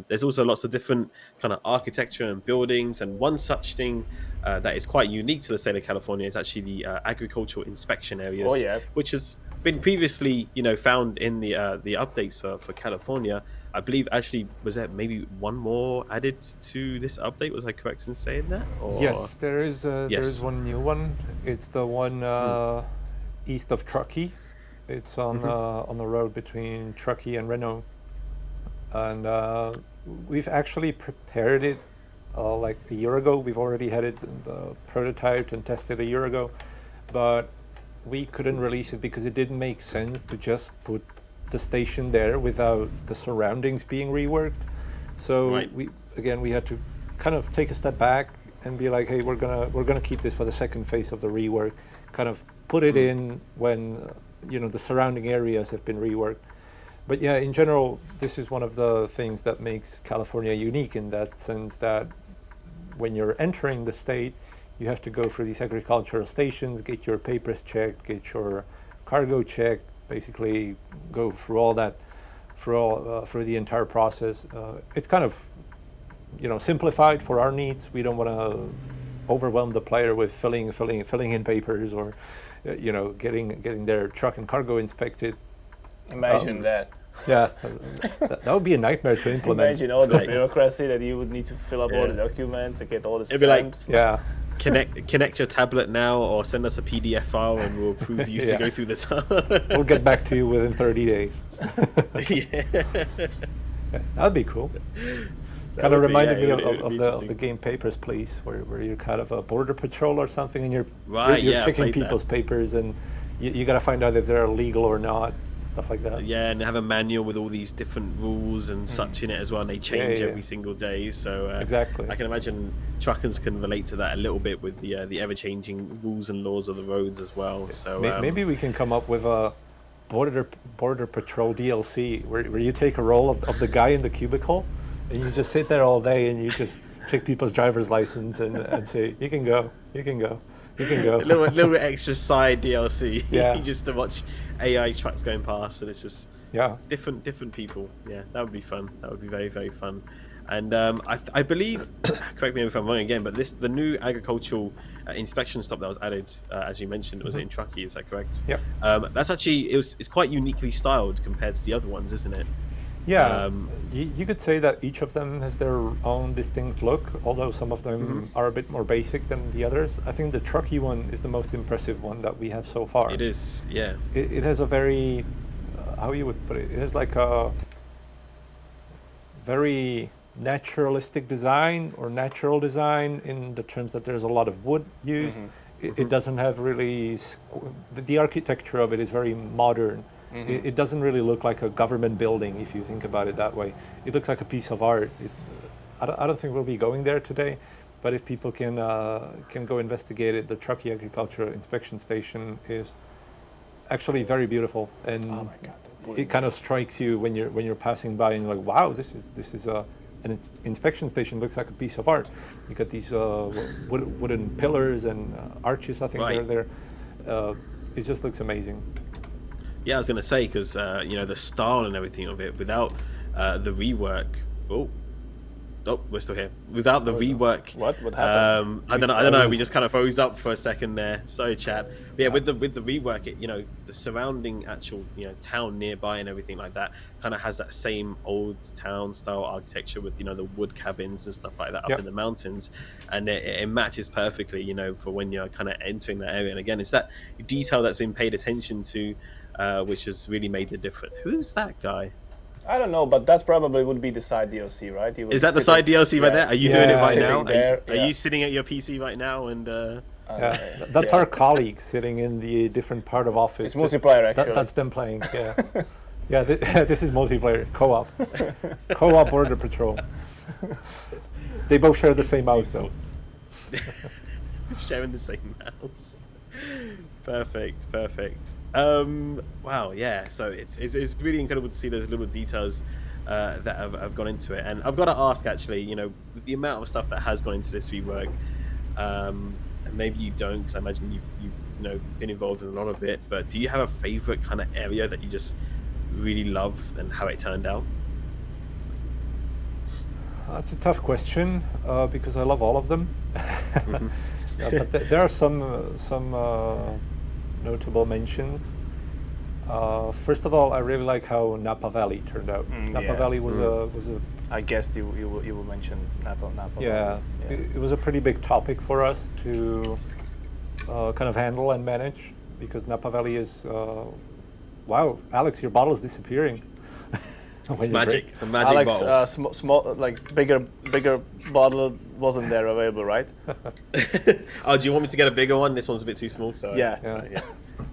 there's also lots of different kind of architecture and buildings. And one such thing that is quite unique to the state of California is actually the agricultural inspection areas, which has been previously, found in the updates for California. I believe actually, was there maybe one more added to this update? Was I correct in saying that? Or? Yes, there is one new one. It's the one east of Truckee. It's on the road between Truckee and Reno. And we've actually prepared it like a year ago. We've already had it prototyped and tested a year ago, but we couldn't release it because it didn't make sense to just put the station there without the surroundings being reworked. So we had to kind of take a step back and be like, hey, we're gonna keep this for the second phase of the rework, kind of put it in when the surrounding areas have been reworked. But yeah, in general, this is one of the things that makes California unique in that sense, that when you're entering the state, you have to go through these agricultural stations, get your papers checked, get your cargo checked, basically go through all that, through the entire process. It's kind of, simplified for our needs. We don't want to overwhelm the player with filling in papers or, getting their truck and cargo inspected. Imagine that. Yeah, that would be a nightmare to implement. Imagine all the bureaucracy that you would need to fill up all the documents and get all the It'd be like, stamps. Connect your tablet now, or send us a PDF file, and we'll approve you to go through the time. We'll get back to you within 30 days. That'd be cool. Kind of reminded me of the game Papers, Please, where you're kind of a border patrol or something, and you're checking people's papers, and you got to find out if they're legal or not, stuff like that. Yeah, and have a manual with all these different rules and such in it as well, and they change every single day. So exactly, I can imagine truckers can relate to that a little bit with the ever-changing rules and laws of the roads as well. So maybe we can come up with a border patrol DLC where you take a role of the guy in the cubicle, and you just sit there all day and you just check people's driver's license and say, you can go. A little bit extra side DLC, just to watch AI trucks going past, and it's just different people. Yeah, that would be fun. That would be very, very fun. And I believe, correct me if I'm wrong again, but the new agricultural inspection stop that was added, as you mentioned, was in Truckee. Is that correct? Yeah. That's actually it's quite uniquely styled compared to the other ones, isn't it? Yeah, you could say that each of them has their own distinct look, although some of them are a bit more basic than the others. I think the Truckee one is the most impressive one that we have so far. It is, yeah. It has a very, how you would put it, it has like a very naturalistic design or natural design in the terms that there's a lot of wood used. It doesn't have really, the architecture of it is very modern. It doesn't really look like a government building if you think about it that way. It looks like a piece of art. I don't think we'll be going there today, but if people can go investigate it, the Truckee Agriculture Inspection Station is actually very beautiful, and Oh my God. it kind of strikes you when you're passing by, and you're like, wow, this is an inspection station. Looks like a piece of art. You got these wooden pillars and arches. I think Right. they're it just looks amazing. Yeah, I was gonna say because the style and everything of it without the rework. Oh, we're still here. Without the rework. What happened? I don't know. We just kind of froze up for a second there. Sorry, chat. But yeah, with the rework, it the surrounding actual town nearby and everything like that kind of has that same old town style architecture with the wood cabins and stuff like that up in the mountains, and it matches perfectly for when you're kind of entering that area. And again, it's that detail that's been paid attention to, which has really made the difference. Who's that guy? I don't know, but that probably would be the side DLC, right? Is that the side DLC right there? Are you doing it right now? Are Yeah. you sitting at your PC right now? And That's our colleagues sitting in the different part of office. It's multiplayer, actually. That's them playing. Yeah, yeah. This is multiplayer, co-op border patrol. They both share the same mouse, though. sharing the same mouse. Perfect. Wow, yeah. So it's really incredible to see those little details that have gone into it. And I've got to ask, actually, with the amount of stuff that has gone into this rework, and maybe you don't, because I imagine you've been involved in a lot of it. But do you have a favorite kind of area that you just really love and how it turned out? That's a tough question because I love all of them. Mm-hmm. But there are some notable mentions. First of all, I really like how Napa Valley turned out. Napa Valley was a I guessed you will mention Napa. yeah. It was a pretty big topic for us to kind of handle and manage, because Napa Valley is wow, Alex, your bottle is disappearing. It's magic. It's a magic Alex, bottle. small, like bigger bottle wasn't there available, right? Oh, do you want me to get a bigger one? This one's a bit too small. So Yeah. so, yeah.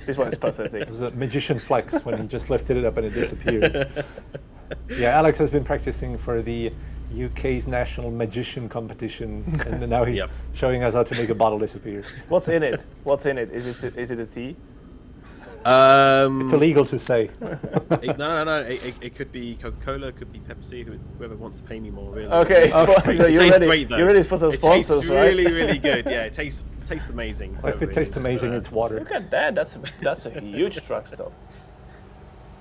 This one is pathetic. It was a magician flex when he just lifted it up and it disappeared. Yeah, Alex has been practicing for the UK's national magician competition, and now he's showing us how to make a bottle disappear. What's in it? Is it a tea? It's illegal to say. No. It could be Coca-Cola, it could be Pepsi. Whoever wants to pay me more, really. Okay, so It tastes great, though. You're ready for some sponsors, tastes right? really good. Yeah, it tastes amazing. Well, if it tastes amazing, it's water. Look at that. That's a huge truck stop.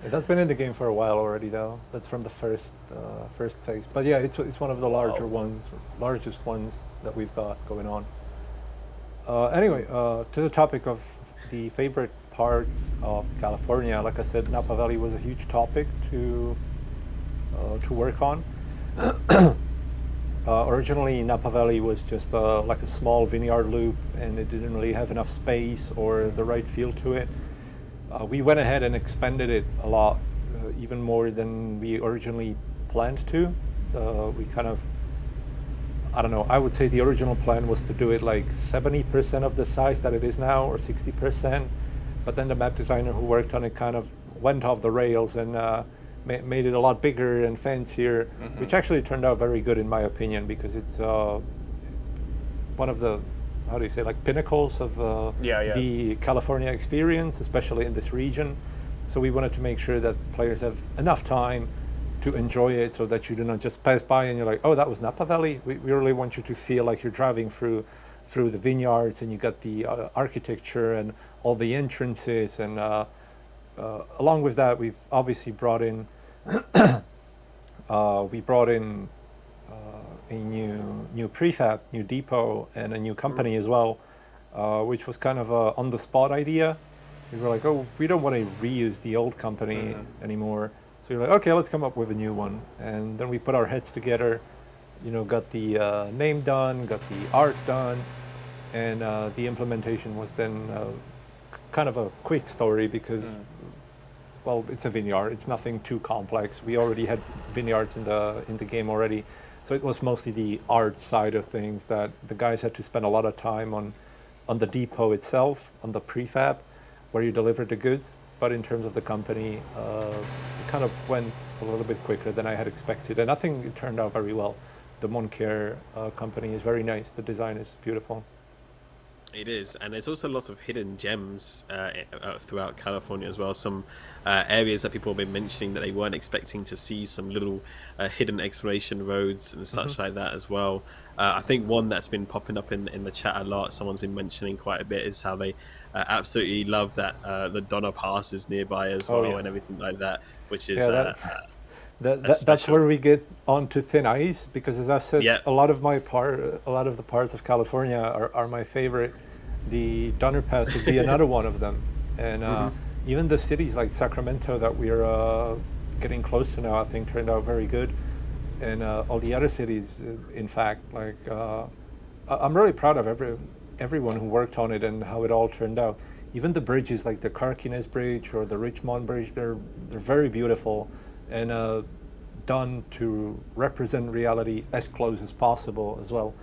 That's been in the game for a while already, though. That's from the first phase. But yeah, it's one of the largest ones that we've got going on. Anyway, to the topic of the favorite parts of California, like I said, Napa Valley was a huge topic to work on. Originally, Napa Valley was just like a small vineyard loop, and it didn't really have enough space or the right feel to it. We went ahead and expanded it a lot, even more than we originally planned to. We kind of, I don't know, I would say the original plan was to do it like 70% of the size that it is now, or 60%. But then the map designer who worked on it kind of went off the rails and made it a lot bigger and fancier, which actually turned out very good in my opinion, because it's one of the, how do you say, like pinnacles of the California experience, especially in this region. So we wanted to make sure that players have enough time to enjoy it, so that you do not just pass by and you're like, oh, that was Napa Valley. We really want you to feel like you're driving through the vineyards, and you got the architecture and all the entrances, and along with that, we've obviously brought in a new prefab, new depot, and a new company as well, which was kind of a on the spot idea. We were like, oh, we don't want to reuse the old company anymore. So you're like, okay, let's come up with a new one. And then we put our heads together, got the name done, got the art done, and the implementation was then kind of a quick story, because well, it's a vineyard. It's nothing too complex. We already had vineyards in the game already, so it was mostly the art side of things that the guys had to spend a lot of time on the depot itself, on the prefab, where you deliver the goods. But in terms of the company, it kind of went a little bit quicker than I had expected, and I think it turned out very well. the Moncare company is very nice. The design is beautiful. It is, and there's also lots of hidden gems throughout California as well. Some areas that people have been mentioning that they weren't expecting to see, some little hidden exploration roads and such like that as well. I think one that's been popping up in the chat a lot, someone's been mentioning quite a bit, is how they absolutely love that the Donner Pass is nearby as well, and everything like that, which is that's where we get onto thin ice, because as I've said, a lot of the parts of California are my favorite. The Donner Pass would be another one of them, and even the cities like Sacramento that we're getting close to now, I think turned out very good, and all the other cities, in fact, like I'm really proud of everyone who worked on it and how it all turned out. Even the bridges, like the Carquinez Bridge or the Richmond Bridge, they're very beautiful and done to represent reality as close as possible as well.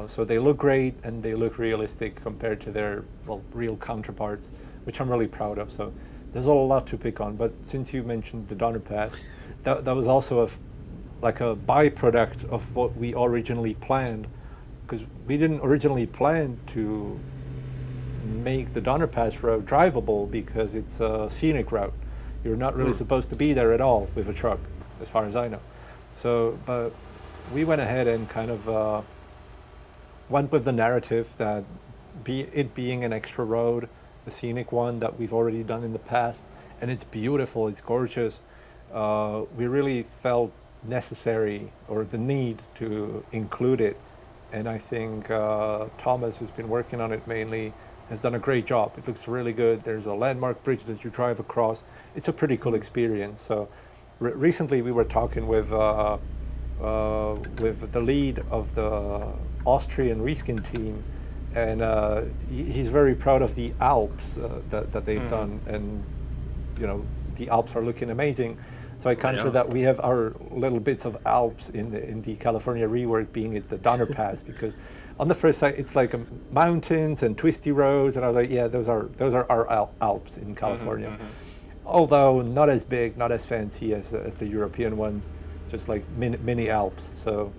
So they look great and they look realistic compared to their real counterparts, which I'm really proud of. So there's a lot to pick on. But since you mentioned the Donner Pass, that was also like a byproduct of what we originally planned, because we didn't originally plan to make the Donner Pass road drivable because it's a scenic route. You're not really supposed to be there at all with a truck, as far as I know. So, but we went ahead and kind of went with the narrative that it being an extra road, a scenic one that we've already done in the past, and it's beautiful, it's gorgeous. We really felt necessary, or the need to include it. And I think Thomas, who's been working on it mainly, has done a great job. It looks really good. There's a landmark bridge that you drive across. It's a pretty cool experience. So recently we were talking with the lead of the Austrian reskin team, and he's very proud of the Alps that they've done, and the Alps are looking amazing. So I consider that we have our little bits of Alps in the California Rework, being at the Donner Pass, because on the first sight it's like mountains and twisty roads, and I was like, yeah, those are our Alps in California. Although not as big, not as fancy as the European ones, just like mini Alps. So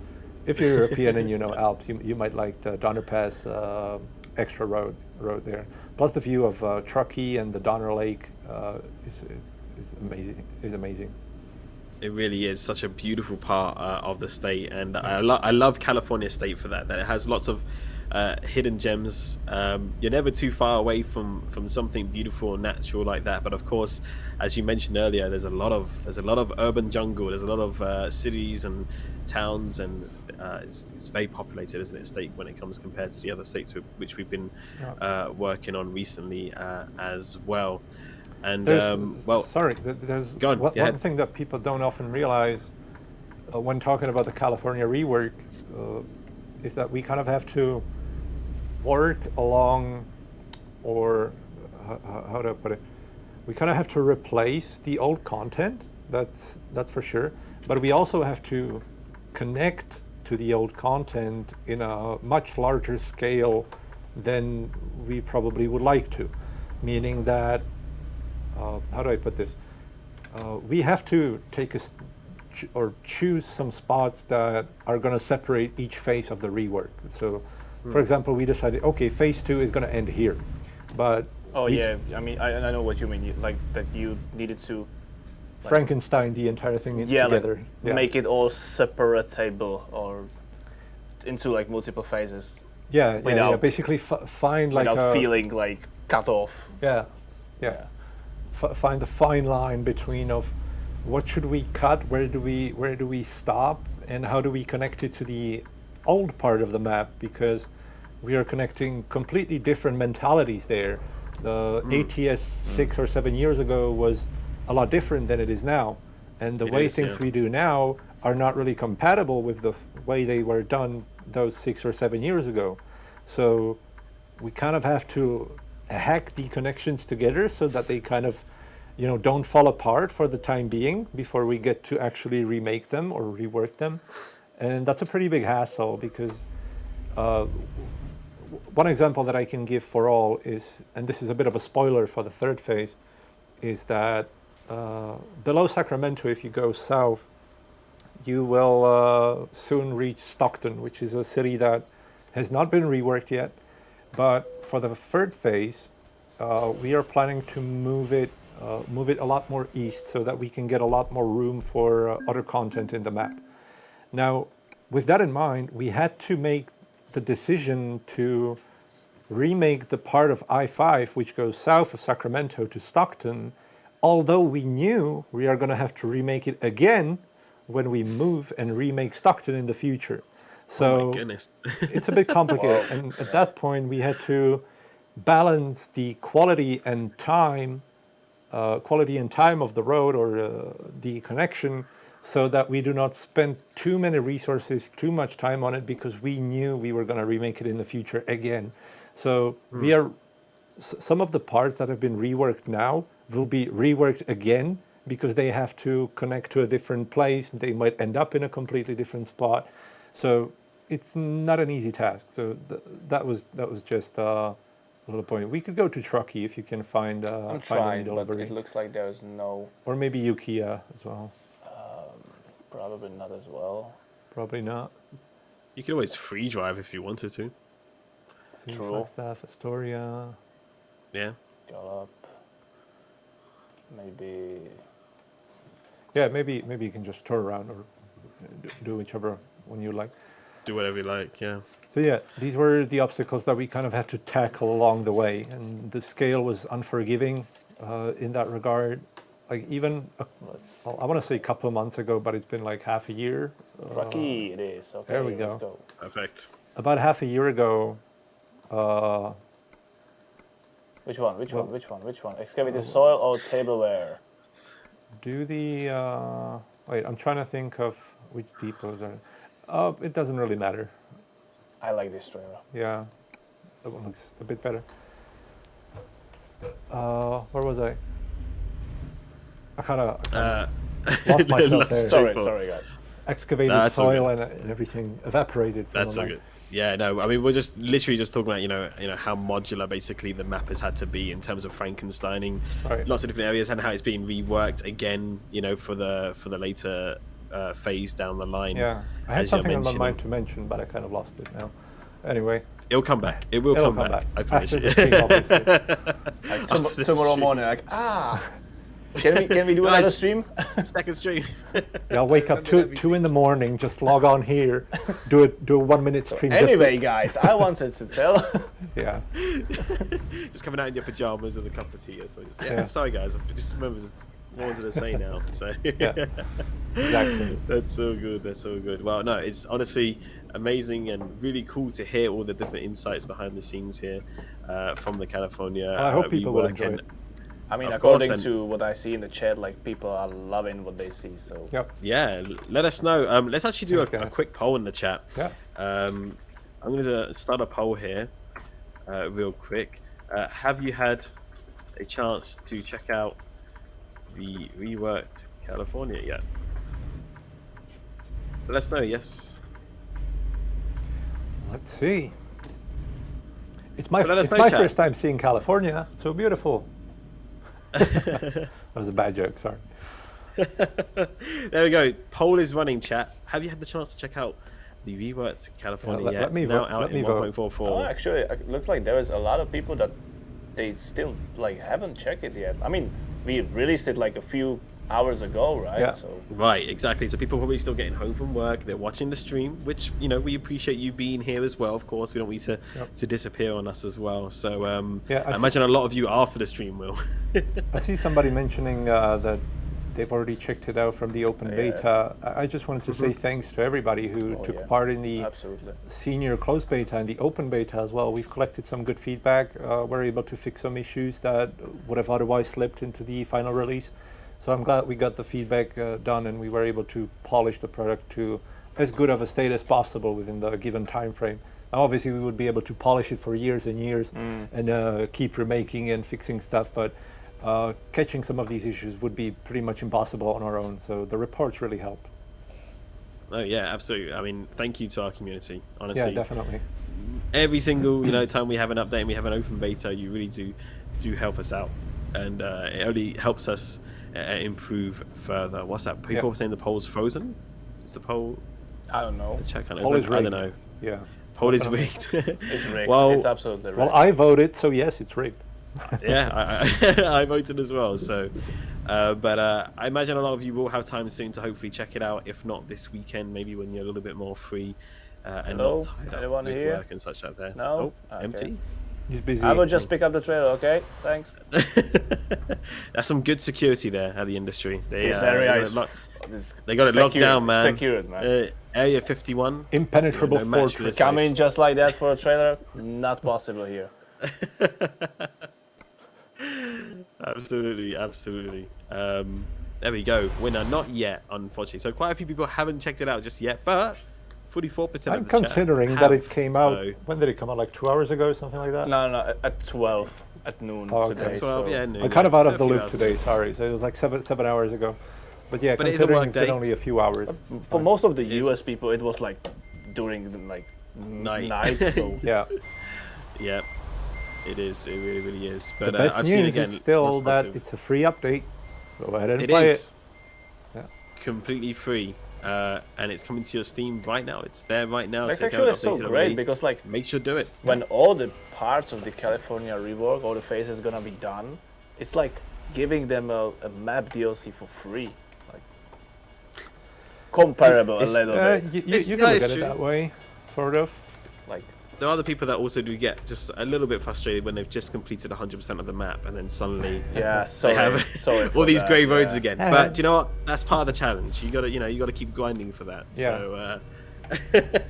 if you're European and you know Alps, you might like the Donner Pass extra road there. Plus the view of Truckee and the Donner Lake is amazing. It really is such a beautiful part of the state, and I love California state for that it has lots of hidden gems. You're never too far away from something beautiful and natural like that, but of course, as you mentioned earlier, there's a lot of urban jungle, there's a lot of cities and towns, and it's very populated, isn't it, state, when it comes compared to the other states which we've been working on recently as well. And there's one thing that people don't often realize when talking about the California Rework is that we kind of have to work along, or how do I put it? We kind of have to replace the old content, that's for sure, but we also have to connect to the old content in a much larger scale than we probably would like to, meaning that how do I put this? We have to choose some spots that are going to separate each phase of the rework. So, for example, we decided, okay, phase 2 is going to end here, but I mean, I know what you mean. Like that you needed to Frankenstein the entire thing together. Make it all separatable or into like multiple phases. Basically, find like without feeling like cut off. Find the fine line between of what should we cut, where do we stop, and how do we connect it to the old part of the map, because we are connecting completely different mentalities there. The ATS 6 or 7 years ago was a lot different than it is now, and the way things we do now are not really compatible with the way they were done those 6 or 7 years ago. So we kind of have to hack the connections together so that they kind of don't fall apart for the time being before we get to actually remake them or rework them. And that's a pretty big hassle, because one example that I can give for all is, and this is a bit of a spoiler for the third phase, is that below Sacramento, if you go south, you will soon reach Stockton, which is a city that has not been reworked yet. But for the third phase, we are planning to move it a lot more east so that we can get a lot more room for other content in the map. Now, with that in mind, we had to make the decision to remake the part of I-5 which goes south of Sacramento to Stockton, although we knew we are going to have to remake it again when we move and remake Stockton in the future. So oh my goodness. it's a bit complicated. And at that point, we had to balance the quality and time of the road or the connection, so that we do not spend too many resources, too much time on it, because we knew we were going to remake it in the future again. So we are some of the parts that have been reworked now will be reworked again, because they have to connect to a different place. They might end up in a completely different spot. So it's not an easy task. So that was just a little point. We could go to Truckee if you can find I'm find trying, any but delivery. it looks like there's no. Or maybe Ukiah as well. Probably not as well. Probably not. You could always free drive if you wanted to. True. Flagstaff, Astoria. Yeah. Gallup. Maybe. Yeah, maybe you can just turn around or do whichever one you like. Do whatever you like, yeah. So yeah, these were the obstacles that we kind of had to tackle along the way, and the scale was unforgiving in that regard. Like even, I want to say a couple of months ago, but it's been like half a year. Truckee it is. Okay, there we let's go. go. Perfect. About half a year ago. Which one? Excavated soil or tableware? Do the, wait, I'm trying to think of which depots are. It doesn't really matter. I like this trailer. Yeah, that one looks a bit better. Where was I? I kind of lost myself there. Sorry, guys. Excavated soil and everything evaporated. From That's so good. Yeah, no, I mean, we're just literally just talking about, you know how modular basically the map has had to be in terms of Frankensteining lots of different areas, and how it's being reworked again, for the later phase down the line. Yeah, I had something on my mind to mention, but I kind of lost it now. Anyway. It'll come back. It will come back. I promise you. Like tomorrow morning, Can we do another stream? Second stream. Yeah, I'll wake up 2 in the morning, just log on here, do a 1 minute stream. Anyway, guys, I wanted to tell. Yeah. Just coming out in your pajamas with a cup of tea. So sorry guys, I just remember what I wanted to say now. So yeah, exactly. That's so good. Well, no, it's honestly amazing and really cool to hear all the different insights behind the scenes here from the California. I hope people will enjoy it. I mean, according to what I see in the chat, like people are loving what they see. So yeah, let us know. Let's actually do a quick poll in the chat. Yeah. I'm going to start a poll here, real quick. Have you had a chance to check out the reworked California yet? Let us know. Yes. Let's see. It's my first time seeing California. It's so beautiful. That was a bad joke, sorry. There we go. Poll is running, chat. Have you had the chance to check out the reworked California yet? Let me now vote. out in 1.44. Oh, actually, it looks like there is a lot of people that they still haven't checked it yet. I mean, we released it like a few hours ago, right? Yeah. So Right, exactly. So people are probably still getting home from work. They're watching the stream, which we appreciate you being here as well. Of course, we don't want you to disappear on us as well. So I imagine a lot of you after the stream will. I see somebody mentioning that they've already checked it out from the open beta. I just wanted to say thanks to everybody who took part in the senior closed beta and the open beta as well. We've collected some good feedback. We're able to fix some issues that would have otherwise slipped into the final release. So I'm glad we got the feedback done, and we were able to polish the product to as good of a state as possible within the given time frame. Now, obviously, we would be able to polish it for years and years and keep remaking and fixing stuff, but catching some of these issues would be pretty much impossible on our own. So the reports really help. Oh yeah, absolutely. I mean, thank you to our community. Honestly, yeah, definitely. Every single time we have an update and we have an open beta, you really do help us out, and it only helps us improve further. What's that? People are saying the poll's frozen. Is the poll? I don't know. The chat kind Poll is of. I don't rigged. know. Yeah. Poll is Definitely. rigged. It's rigged. Well, It's absolutely rigged. Well, I voted, so yes, it's rigged. yeah, I voted as well. So, but I imagine a lot of you will have time soon to hopefully check it out. If not this weekend, maybe when you're a little bit more free and Hello? not tied up Anyone with here? work and such out there. No? Oh, Okay. empty. He's busy. I will just pick up the trailer, okay? Thanks. That's some good security there at the industry. This area is they got it locked down, man. Secured, man. Area 51. Impenetrable No match for fortress. this Come place. in just like that for a trailer? Not possible here. Absolutely. There we go. Winner, not yet, unfortunately. So quite a few people haven't checked it out just yet, but 44% I'm of the considering chat that have, it came out. so- When did it come out? Like 2 hours ago, something like that. No, at 12 at noon Oh, okay. today. At 12, so. yeah, noon, I'm kind of yeah. out So of a the few loop hours today. ago. Sorry, so it was like seven hours ago. But yeah, But it is a considering work it's been day. only a few hours. For most of the US people, it was like during like Night. night so Yeah. Yeah, it is. It really is. The But best I've news seen again. is still lots that positive. it's a free update. Go ahead and It play is Yeah. completely free, and it's coming to your Steam right now. It's there right now. That's so if you haven't actually so updated great already, because like make sure to do it. when all the parts of the California Rework, all the phases gonna be done, it's like giving them a map DLC for free. Like comparable a It's- little bit. You It's- can yeah, look it's at it true. that way, sort of. Like There are the people that also do get just a little bit frustrated when they've just completed 100% of the map and then suddenly yeah, sorry, they have sorry all for these that, grey roads yeah. again. Yeah. But do you know what? That's part of the challenge. You gotta keep grinding for that. Yeah. So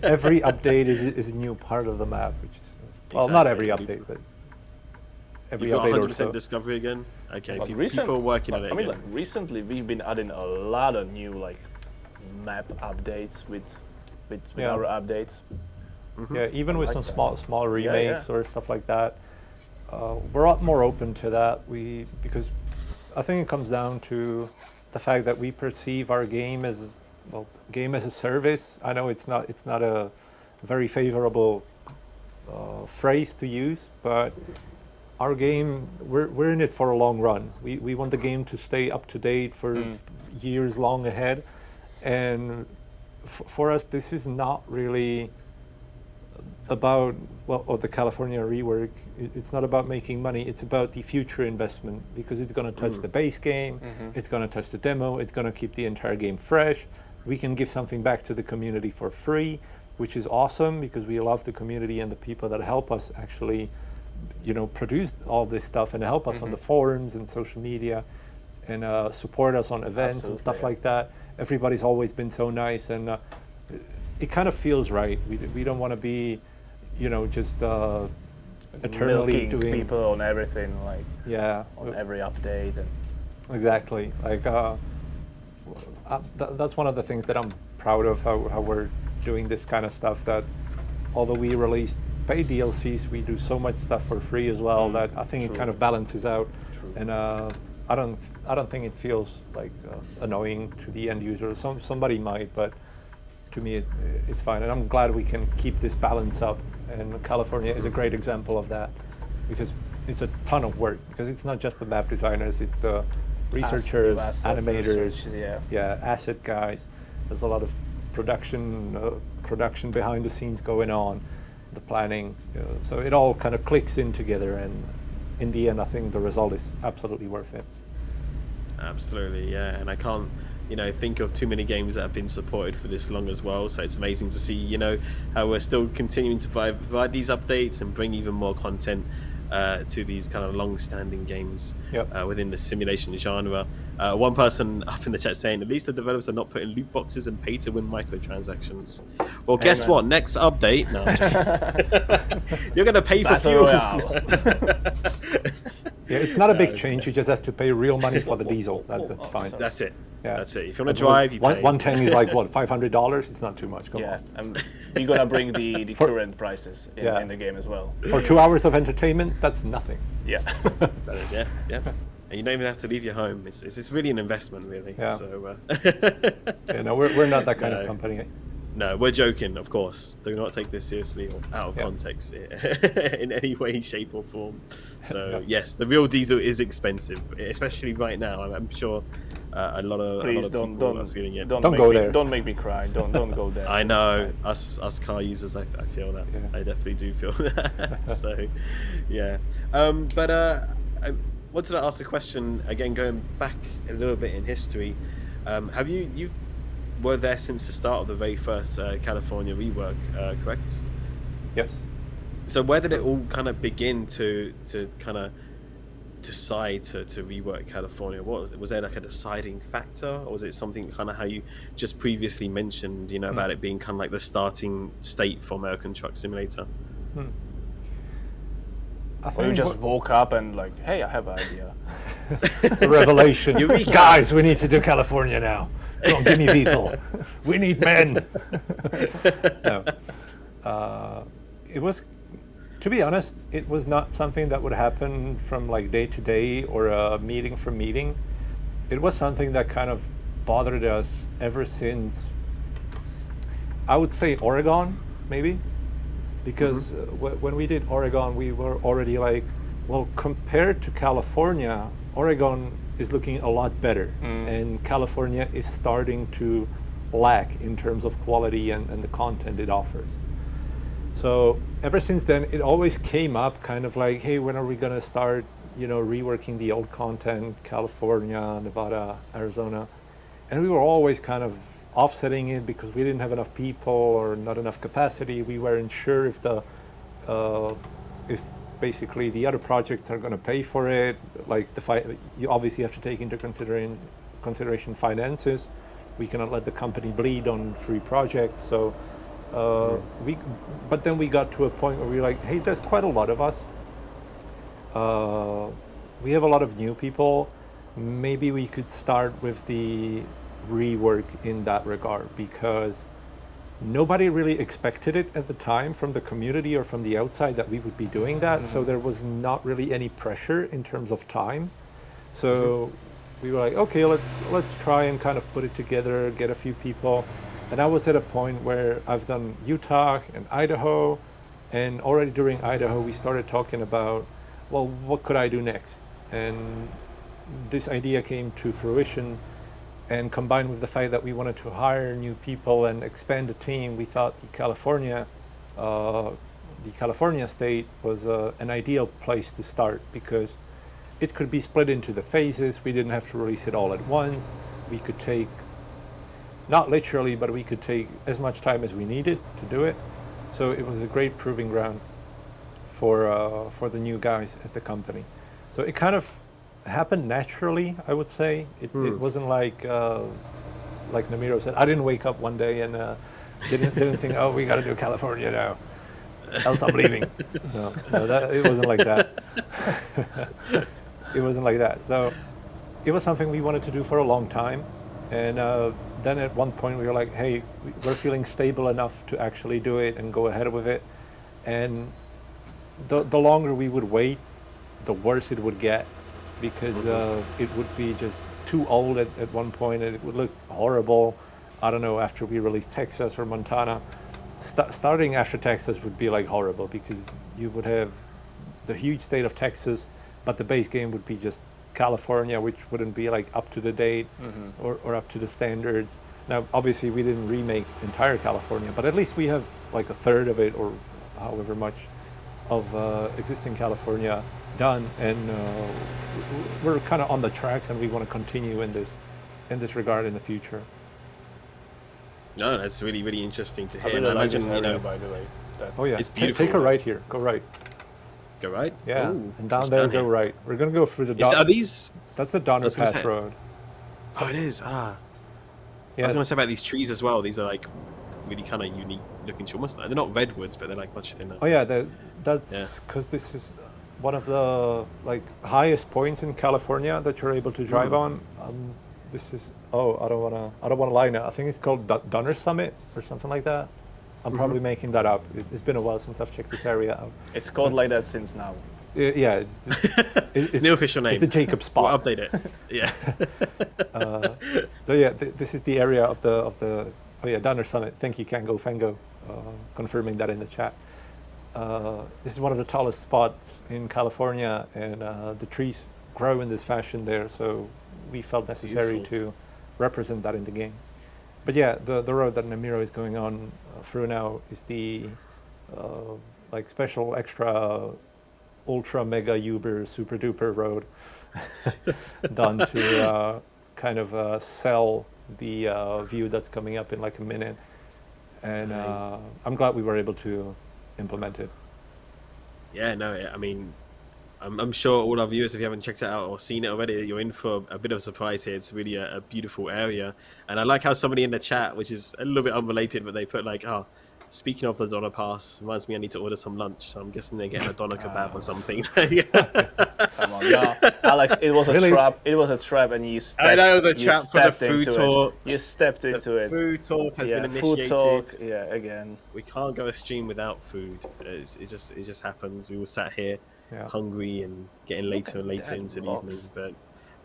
Every update is a new part of the map, which is well, not every Exactly. update, but every you've got update or 100% so. discovery again. Okay, But people are working on it I mean, again. like recently we've been adding a lot of new like map updates with Yeah. our updates. Yeah, even with like some that. small Yeah, remakes or stuff like that, we're a lot more open to that. Because I think it comes down to the fact that we perceive our game as game as a service. I know it's not a very favorable phrase to use, but our game, we're in it for a long run. We want the game to stay up to date for years long ahead, and for us, this is not really about the California Rework. It's not about making money. It's about the future investment because it's going to touch the base game. It's going to touch the demo. It's going to keep the entire game fresh. We can give something back to the community for free, which is awesome because we love the community and the people that help us actually, produce all this stuff and help us on the forums and social media and support us on events and stuff Absolutely, like that. Everybody's always been so nice, and it kind of feels right. We don't want to be, just eternally Milking doing people on everything, like on every update and exactly. Like that's one of the things that I'm proud of how we're doing this kind of stuff. That although we release paid DLCs, we do so much stuff for free as well that I think it kind of balances out. And I don't think it feels like annoying to the end user. Somebody might, but to me it's fine. And I'm glad we can keep this balance up. And California is a great example of that because it's a ton of work. Because it's not just the map designers; it's the researchers, animators, asset guys. There's a lot of production behind the scenes going on, the planning. So it all kind of clicks in together, and in the end, I think the result is absolutely worth it. Absolutely, yeah. And I can't, think of too many games that have been supported for this long as well. So it's amazing to see, how we're still continuing to provide these updates and bring even more content to these kind of long-standing games within the simulation genre. One person up in the chat saying, at least the developers are not putting loot boxes and pay-to-win microtransactions. Well, guess what? Next update, no, you're going to pay for fuel. Yeah, it's not a big change. You just have to pay real money for the diesel. That's fine. That's it. Yeah. That's it. If you want to drive, you pay. One tank is like what, $500? It's not too much. Come on. and we're gonna bring the current prices in the game as well. For 2 hours of entertainment, that's nothing. Yeah. That is, yeah. And you don't even have to leave your home. It's really an investment, really. Yeah. So, Yeah, no, we're not that kind of company. No, we're joking, of course. Do not take this seriously or out of context in any way, shape, or form. So, yes, the real diesel is expensive, especially right now. I'm sure a lot of Please people are feeling it. Don't go there. Don't make me cry. Don't go there. I know us car users. I feel that. Yeah. I definitely do feel that. So, yeah. But I wanted to ask a question again, going back a little bit in history. Have you were there since the start of the very first California Rework, correct? Yes. So where did it all kind of begin to kind of decide to rework California? What was it? Was there like a deciding factor, or was it something kind of how you just previously mentioned, about it being kind of like the starting state for American Truck Simulator? Or you just woke up and like, hey, I have an idea. A revelation. Eureka! Guys, we need to do California now. Don't give me people. We need men. No. It was, to be honest, it was not something that would happen from like day to day or meeting for meeting. It was something that kind of bothered us ever since, I would say, Oregon, maybe. Because when we did Oregon, we were already like, well, compared to California, Oregon is looking a lot better. And California is starting to lack in terms of quality and the content it offers. So ever since then, it always came up kind of like, hey, when are we going to start, reworking the old content, California, Nevada, Arizona? And we were always kind of offsetting it because we didn't have enough people or not enough capacity. We weren't sure if basically the other projects are going to pay for it. Like you obviously have to take into consideration finances. We cannot let the company bleed on free projects. So but then we got to a point where we were like, hey, there's quite a lot of us. We have a lot of new people. Maybe we could start with the rework in that regard, because nobody really expected it at the time from the community or from the outside that we would be doing that. So there was not really any pressure in terms of time. So we were like, okay, let's try and kind of put it together, get a few people. And I was at a point where I've done Utah and Idaho, and already during Idaho we started talking about, well, what could I do next? And this idea came to fruition. And combined with the fact that we wanted to hire new people and expand the team, we thought the California state was an ideal place to start, because it could be split into the phases. We didn't have to release it all at once. We could take, not literally, but we could take as much time as we needed to do it. So it was a great proving ground for the new guys at the company. So it kind of happened naturally, I would say. It wasn't like Namiro said, I didn't wake up one day and didn't think, oh, we got to do California now, else I'm leaving. No, it wasn't like that. It wasn't like that. So it was something we wanted to do for a long time. And then at one point we were like, hey, we're feeling stable enough to actually do it and go ahead with it. And the longer we would wait, the worse it would get, because it would be just too old at one point, and it would look horrible. I don't know, after we released Texas or Montana. Starting after Texas would be like horrible, because you would have the huge state of Texas, but the base game would be just California, which wouldn't be like up to the date or up to the standards. Now, obviously we didn't remake entire California, but at least we have like a third of it, or however much of existing California done, and we're kind of on the tracks, and we want to continue in this regard in the future. No, that's really, really interesting to hear. I really like this imagine, area, by the way. Oh yeah, it's beautiful. Take a right here. Go right. Go right. Yeah, Ooh, and down it's there, down go here. right. We're gonna go through the. Are these? That's the Donner was gonna Pass say- Road. Oh, it is. I Yeah, was going to say about these trees as well. These are like really kind of unique looking trees. Almost, they're not redwoods, but they're like much thinner. oh yeah, that's Yeah. because this is one of the like highest points in California that you're able to drive on. This is I don't wanna lie now. I think it's called Donner Summit or something like that. I'm probably making that up. It's been a while since I've checked this area out. It's called like that since now. Yeah, it's New official name. It's the Jacob spot. We'll update it. Yeah. So yeah, this is the area of the Donner Summit. Thank you, Kango Fango, confirming that in the chat. This is one of the tallest spots in California, and the trees grow in this fashion there. So we felt necessary Beautiful. to represent that in the game. But yeah, the road that Namiro is going on through now is the like special extra ultra mega uber super duper road done to kind of sell the view that's coming up in like a minute. And I'm glad we were able to implement it. Yeah, no, I mean, I'm sure all our viewers, if you haven't checked it out or seen it already, you're in for a bit of a surprise here. It's really a beautiful area. And I like how somebody in the chat, which is a little bit unrelated, but they put like, oh, speaking of the Doner Pass, reminds me I need to order some lunch. So I'm guessing they're getting a Doner kebab or something. Come on, no, Alex, it was Really? a trap. It was a trap, and you stepped, I know it was a trap for the stepped food into talk. it. You stepped into it. Food talk has Yeah, been food initiated. talk. Yeah, again. We can't go a stream without food. It just happens. We were sat here Yeah. hungry and getting later and later that into the box. evening. But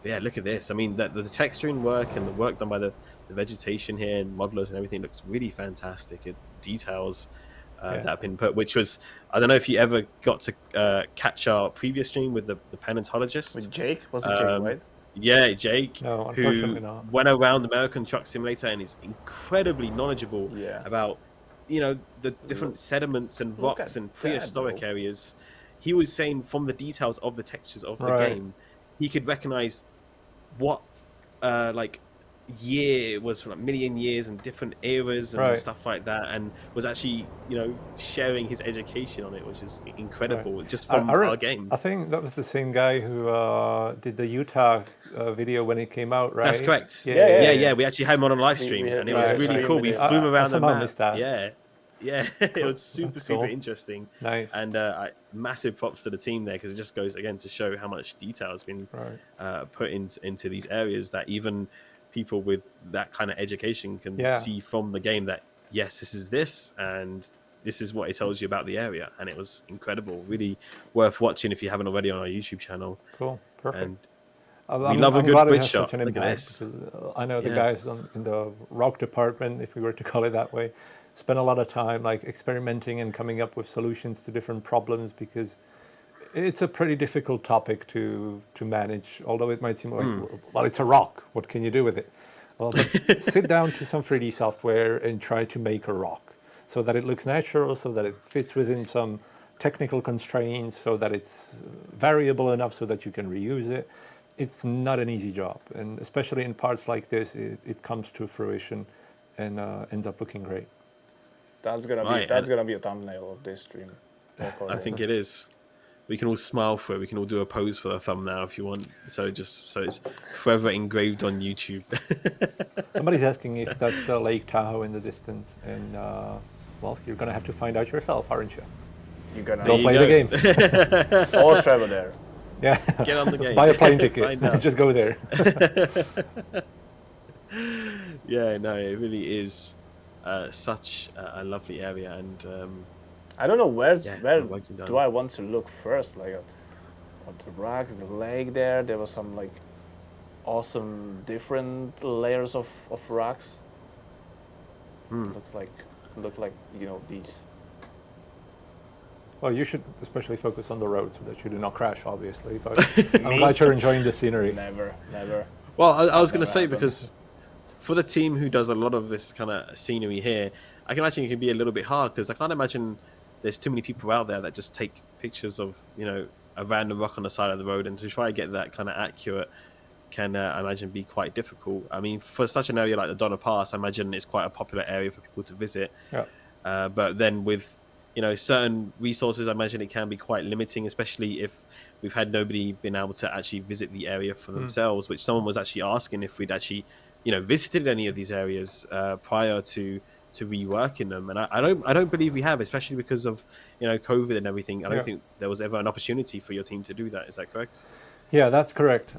yeah, look at this. I mean, the texturing work and the work done by the vegetation here and modelers and everything looks really fantastic. It details that have been put, which was, I don't know if you ever got to catch our previous stream with the paleontologist. With Jake? Was it Jake, right? Yeah, Jake, No, who unfortunately not. went around American Truck Simulator and is incredibly knowledgeable Yeah. about, the different sediments and Look rocks at and that, prehistoric bro. areas. He was saying from the details of the textures of the Right. game, he could recognize what year it was, from a million years and different eras and Right. stuff like that, and was actually sharing his education on it, which is incredible, just from our game. I think that was the same guy who did the Utah video when it came out, right? That's correct. Yeah. Yeah. We actually had him on a live stream, had- and it was Right, really right. cool. We I flew him around the somehow map. missed that. Yeah. It was super That's cool. interesting. Nice. And massive props to the team there, because it just goes again to show how much detail has been Right. put into these areas that even people with that kind of education can see from the game that yes, this is this, and this is what it tells you about the area. And it was incredible, really worth watching if you haven't already on our YouTube channel. Cool. Perfect. And I'm love a good glad it bridge has shot. such an Look at impact, this. because, I know the guys in the rock department, if we were to call it that way, spend a lot of time like experimenting and coming up with solutions to different problems, because it's a pretty difficult topic to manage. Although it might seem like, well, it's a rock. What can you do with it? Well, but sit down to some 3D software and try to make a rock so that it looks natural, so that it fits within some technical constraints, so that it's variable enough so that you can reuse it. It's not an easy job, and especially in parts like this, it comes to fruition and ends up looking great. That's gonna be a thumbnail of this stream. I think it is. We can all smile for it. We can all do a pose for the thumbnail if you want. So it's forever engraved on YouTube. Somebody's asking if that's Lake Tahoe in the distance, and well, you're gonna have to find out yourself, aren't you? You're gonna Go play the game. or travel there. Yeah. Get on the game. Buy a plane ticket. Find out. Just go there. Yeah, no, it really is such a lovely area, and I don't know where the work's been done. do I want to look first, like at the rocks, the lake there. There was some like awesome different layers of rocks. Look like these. Well, you should especially focus on the road so that you do not crash, obviously. But I'm glad you're enjoying the scenery. Never. Well, I was going to Never say, happened. because for the team who does a lot of this kind of scenery here, I can imagine it can be a little bit hard, because I can't imagine there's too many people out there that just take pictures of a random rock on the side of the road, and to try and get that kind of accurate can I imagine be quite difficult. I mean, for such an area like the Donner Pass, I imagine it's quite a popular area for people to visit. Yeah. But then with certain resources, I imagine it can be quite limiting, especially if we've had nobody been able to actually visit the area for themselves, which someone was actually asking if we'd actually visited any of these areas prior to reworking them, and I don't believe we have, especially because of COVID and everything. I don't think there was ever an opportunity for your team to do that. Is that correct? Yeah, that's correct.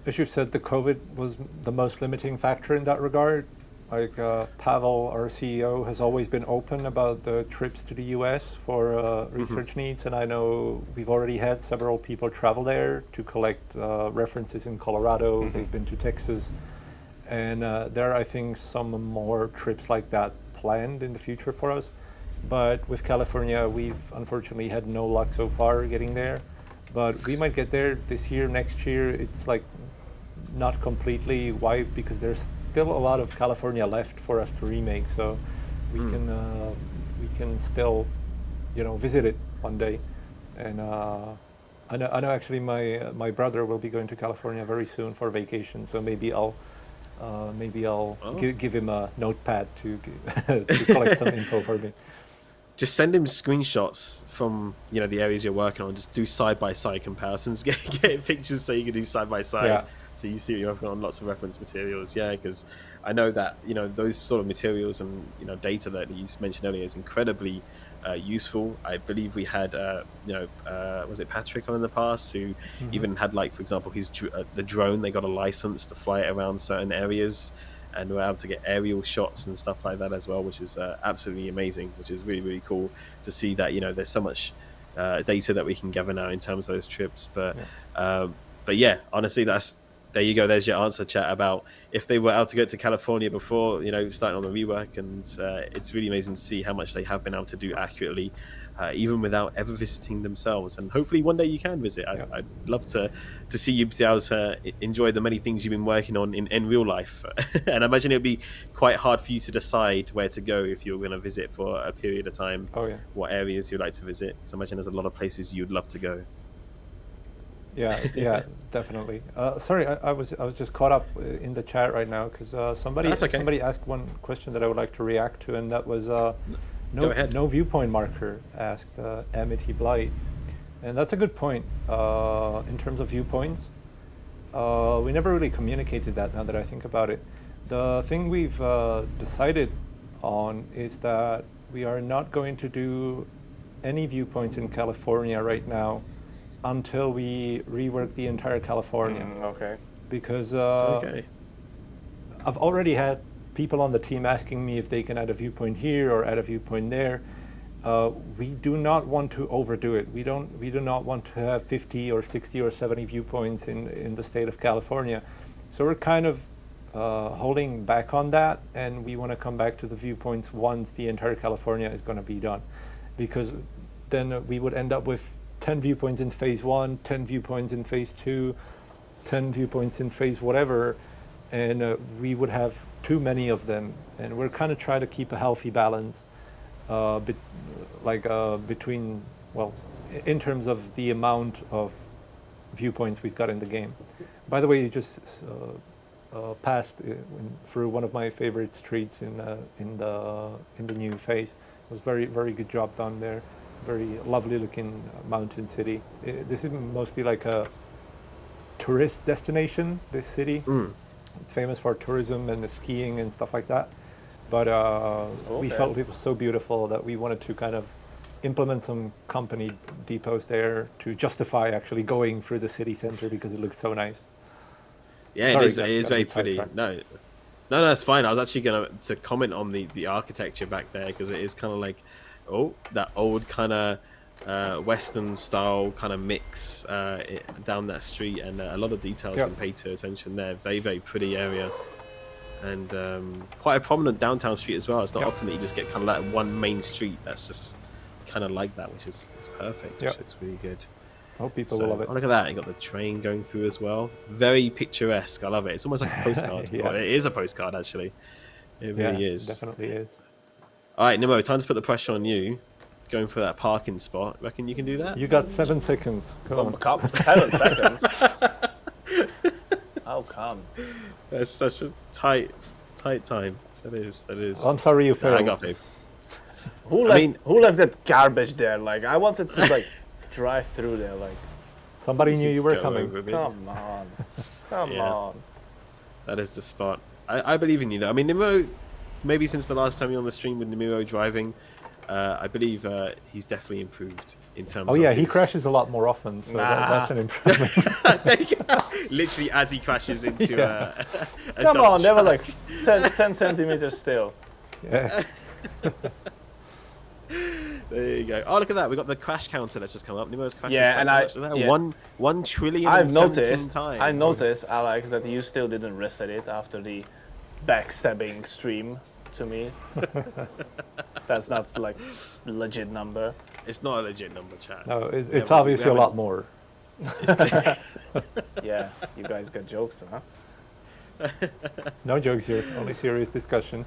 As you said, the COVID was the most limiting factor in that regard. Like Pavel, our CEO, has always been open about the trips to the US for research needs, and I know we've already had several people travel there to collect references in Colorado. They've been to Texas, and there are, I think, some more trips like that planned in the future for us. But with California, we've unfortunately had no luck so far getting there. But we might get there this year, next year. It's like not completely. Why? Because there's still a lot of California left for us to remake, so we can still, visit it one day. And I know actually my brother will be going to California very soon for vacation, so maybe I'll give him a notepad to collect some info for me. Just send him screenshots from the areas you're working on. Just do side by side comparisons. Get pictures so you can do side by side. Yeah. So you see what you're working on. Lots of reference materials. Yeah, because I know that those sort of materials and data that you mentioned earlier is incredibly useful. I believe we had was it Patrick on in the past who even had, like, for example, his the drone. They got a license to fly it around certain areas, and we're able to get aerial shots and stuff like that as well, which is absolutely amazing, which is really, really cool to see that there's so much data that we can gather now in terms of those trips. But yeah, honestly, there you go. There's your answer, chat, about if they were able to go to California before, starting on the rework. And it's really amazing to see how much they have been able to do accurately, even without ever visiting themselves. And hopefully one day you can visit. I'd love to see you be able to enjoy the many things you've been working on in real life. And I imagine it would be quite hard for you to decide where to go if you were going to visit for a period of time. Oh yeah. What areas you'd like to visit? Because I imagine there's a lot of places you'd love to go. Yeah, definitely. Sorry, I was just caught up in the chat right now because somebody asked one question that I would like to react to, and that was no viewpoint marker, asked Amity Blight, and that's a good point. In terms of viewpoints, we never really communicated that. Now that I think about it, the thing we've decided on is that we are not going to do any viewpoints in California right now until we rework the entire California. Okay. Because I've already had people on the team asking me if they can add a viewpoint here or add a viewpoint there. We do not want to overdo it. We do not want to have 50 or 60 or 70 viewpoints in the state of California. So we're kind of holding back on that, and we want to come back to the viewpoints once the entire California is going to be done, because then we would end up with 10 viewpoints in phase 1, 10 viewpoints in phase 2, 10 viewpoints in phase whatever, and we would have too many of them. And we're kind of trying to keep a healthy balance between, well, in terms of the amount of viewpoints we've got in the game. By the way, you just passed through one of my favorite streets in the new phase. It was very, very good job done there. Very lovely looking mountain city. This is mostly like a tourist destination, this city. It's famous for tourism and the skiing and stuff like that. But we felt it was so beautiful that we wanted to kind of implement some company depots there to justify actually going through the city center because it looks so nice. Yeah, it is very pretty. No, it's fine. I was actually going to comment on the architecture back there, because it is kind of like, that old kind of Western style kind of mix down that street, and a lot of details been paid to attention there. Very, very pretty area, and quite a prominent downtown street as well. It's not often that you just get kind of like one main street that's just kind of like that, which is perfect. It's really good. I hope people will love it. Look at that. You got the train going through as well. Very picturesque. I love it. It's almost like a postcard. Well, it is a postcard, actually. It really is. Definitely is. All right, Nemo, time to put the pressure on you. Going for that parking spot. Reckon you can do that? You got 7 seconds. Come on. 7 seconds? How come? That's such a tight time. That is. I'm sorry you failed. I got faith. Who left that garbage there? Like, I wanted to drive through there. Like, somebody knew you were coming. Come on. Come on. That is the spot. I believe in you, though. I mean, Nemo, maybe since the last time you're on the stream with Nemo driving, I believe he's definitely improved in terms of he crashes a lot more often, so that's an improvement. Literally as he crashes into a Come on, they were like 10 centimeters still. Yeah. There you go. Oh, look at that. We got the crash counter that's just come up. Nemo's crash. Yeah, and 1 trillion I've noticed times. I noticed, Alex, that you still didn't reset it after the backstabbing stream to me. That's not like legit number. It's not a legit number, chat. No, it's obviously a lot more. Yeah, you guys got jokes, huh? No jokes here, only serious discussion.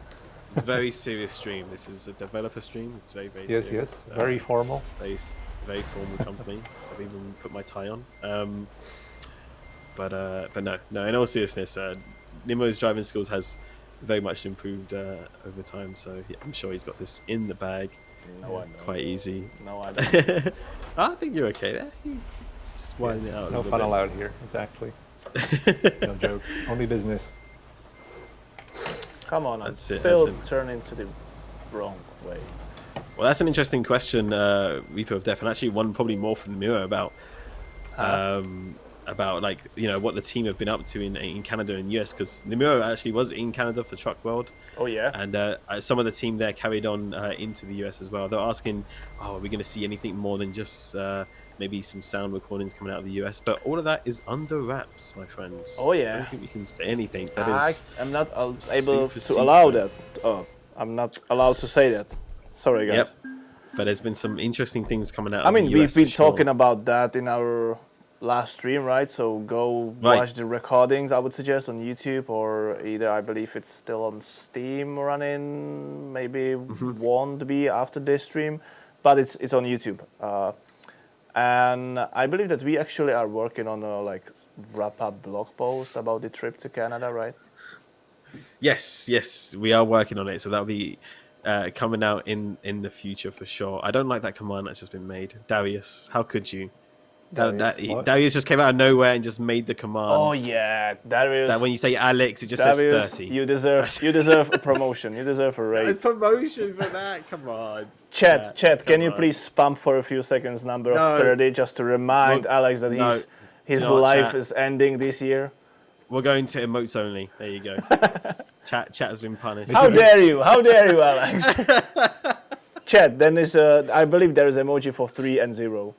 It's a very serious stream. This is a developer stream. It's very, very Yes, serious. yes, very formal. Very formal company. I've even put my tie on. But no. In all seriousness, Nimmo's driving skills has very much improved over time. So yeah, I'm sure he's got this in the bag. No, I don't. Quite easy. No, I don't. I think you're okay there. Just winding it out. No fun allowed here, exactly. No joke, only business. Come on, I'm That's it, still that's it. turning to the wrong way. Well, that's an interesting question, Reaper of Death, and actually one probably more from Miro about like what the team have been up to in Canada and US, because Nimuro actually was in Canada for Truck World. Oh yeah. And some of the team there carried on into the US as well. They're asking, are we going to see anything more than just maybe some sound recordings coming out of the US? But all of that is under wraps, my friends. Oh yeah. I don't think we can say anything. That is. I'm not super able to allow secret. that. Oh, I'm not allowed to say that. Sorry, guys. Yep. But there's been some interesting things coming out. I of mean, the we've US been for sure. talking about that in our last stream, right? So go Right. watch the recordings, I would suggest, on YouTube, or either I believe it's still on Steam running, maybe won't be after this stream, but it's on YouTube. And I believe that we actually are working on a wrap-up blog post about the trip to Canada, right? Yes, we are working on it. So that'll be coming out in the future for sure. I don't like that command that's just been made. Darius, how could you? Darius, Darius just came out of nowhere and just made the command. Oh yeah, Darius. That when you say Alex, it just Darius, says 30. you deserve a promotion. You deserve a raise. Promotion for that. Come on. Chat, come can you on. please spam for a few seconds number No. of 30 just to remind Well, Alex that no. his Do not life chat. is ending this year? We're going to emotes only. There you go. Chat has been punished. How dare you, Alex? Chat, then is I believe there is emoji for 3 and 0.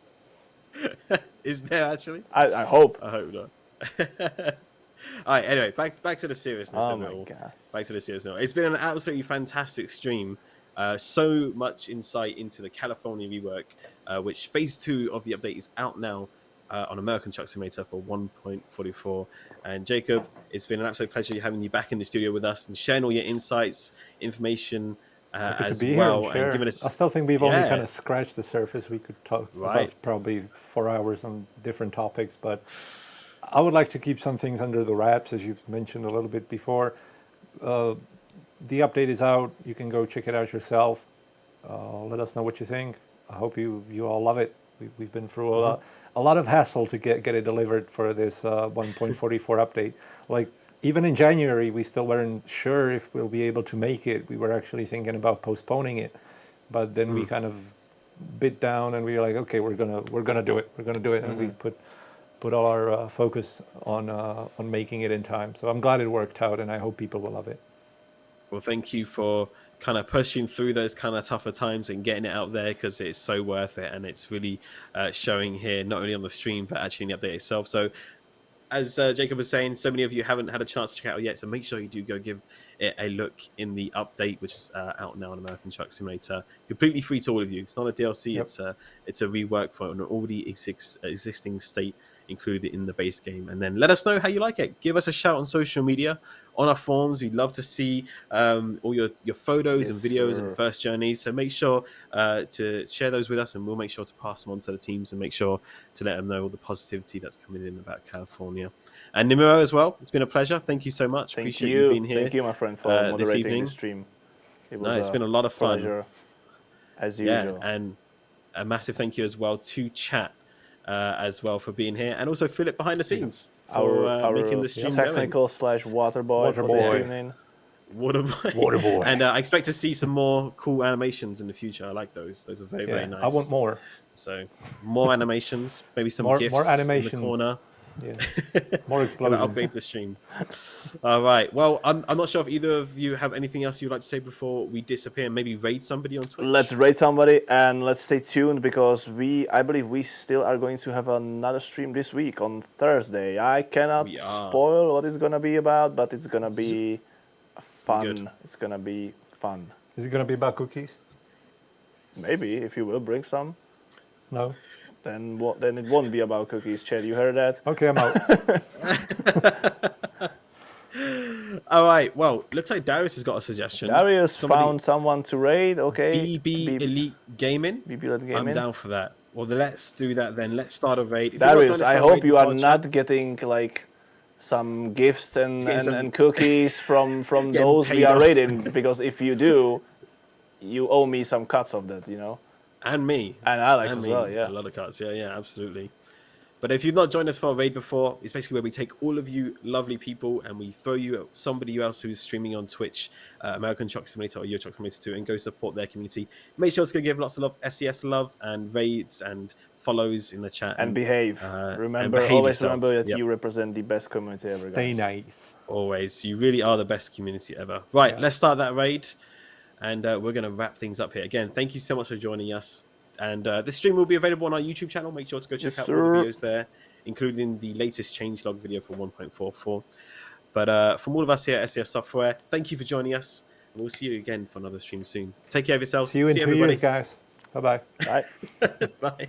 Is there actually? I hope. I hope not. All right. Anyway, back to the seriousness Oh of it my all. god. Back to the seriousness. It's been an absolutely fantastic stream. So much insight into the California Rework, which phase 2 of the update is out now on American Truck Simulator for 1.44. And Jacob, it's been an absolute pleasure having you back in the studio with us and sharing all your insights, information Happy as to be well, here and share. and giving us. I still think we've only Yeah. kind of scratched the surface. We could talk Right. about probably 4 hours on different topics, but I would like to keep some things under the wraps, as you've mentioned a little bit before. The update is out. You can go check it out yourself. Let us know what you think. I hope you all love it. We've been through a lot of hassle to get it delivered for this 1.44 update. Like, even in January, we still weren't sure if we'll be able to make it. We were actually thinking about postponing it, but then we kind of bit down and we were like, okay, we're gonna do it. We're gonna do it, and we put all our focus on making it in time. So I'm glad it worked out, and I hope people will love it. Well, thank you for kind of pushing through those kind of tougher times and getting it out there, because it's so worth it, and it's really showing here, not only on the stream but actually in the update itself. So as Jacob was saying, so many of you haven't had a chance to check it out yet, so make sure you do go give it a look in the update, which is out now on American Truck Simulator, completely free to all of you. It's not a DLC. Yep. It's a rework for an already existing state included in the base game. And then let us know how you like it. Give us a shout on social media, on our forums. We'd love to see all your photos and videos and first journeys. So make sure to share those with us, and we'll make ssure to pass them on to the teams and make sure to let them know all the positivity that's coming in about California. And Nimuro as well. It's been a pleasure. Thank you so much. Thank Appreciate you. you being here. Thank you, my friend, for this moderating evening. the stream. It's been a lot of fun. Pleasure, as Yeah, usual. and a massive thank you as well to chat as well for being here, and also Philip behind the scenes for making the stream technical / water boy for this evening. Water boy. And I expect to see some more cool animations in the future. I like those. Those are very, very nice. I want more. So more animations, maybe some More GIFs animations. in the corner. Yeah. More Gonna explosions. update the stream. All right. Well, I'm not sure if either of you have anything else you'd like to say before we disappear and maybe raid somebody on Twitch. Let's rate somebody and let's stay tuned, because I believe we still are going to have another stream this week on Thursday. I cannot spoil what it's gonna be about, but it's gonna be fun. Good. It's gonna be fun. Is it going to be about cookies? Maybe, if you will bring some. No. then what? Then it won't be about cookies, Chad. You heard that? Okay, I'm out. All right. Well, looks like Darius has got a suggestion. Darius found someone to raid. Okay. BB Elite Gaming. BB Elite Gaming. I'm down for that. Well, then let's do that then. Let's start a raid. If Darius, you've not done this I for a hope raid you are before, not chat, getting like some gifts and some- cookies from those we paid are off. raiding, because if you do, you owe me some cuts of that, you know. and me. And Alex And as me. well, yeah. A lot of cards. Yeah, absolutely. But if you've not joined us for a raid before, it's basically where we take all of you lovely people and we throw you somebody else who's streaming on Twitch, American Truck Simulator or Euro Truck Simulator 2, and go support their community. Make sure to go give lots of love, SES love, and raids and follows in the chat. And behave. and behave Always yourself. remember that Yep. you represent the best community ever, guys. Stay nice. Always. You really are the best community ever. Right, Yeah. let's start that raid. And we're going to wrap things up here. Again, thank you so much for joining us. And this stream will be available on our YouTube channel. Make sure to go check Yes, out all the sir. videos there, including the latest changelog video for 1.44. But from all of us here at SES Software, thank you for joining us. And we'll see you again for another stream soon. Take care of yourselves. See you in 2 everybody. years, guys. Bye-bye. Bye. Bye.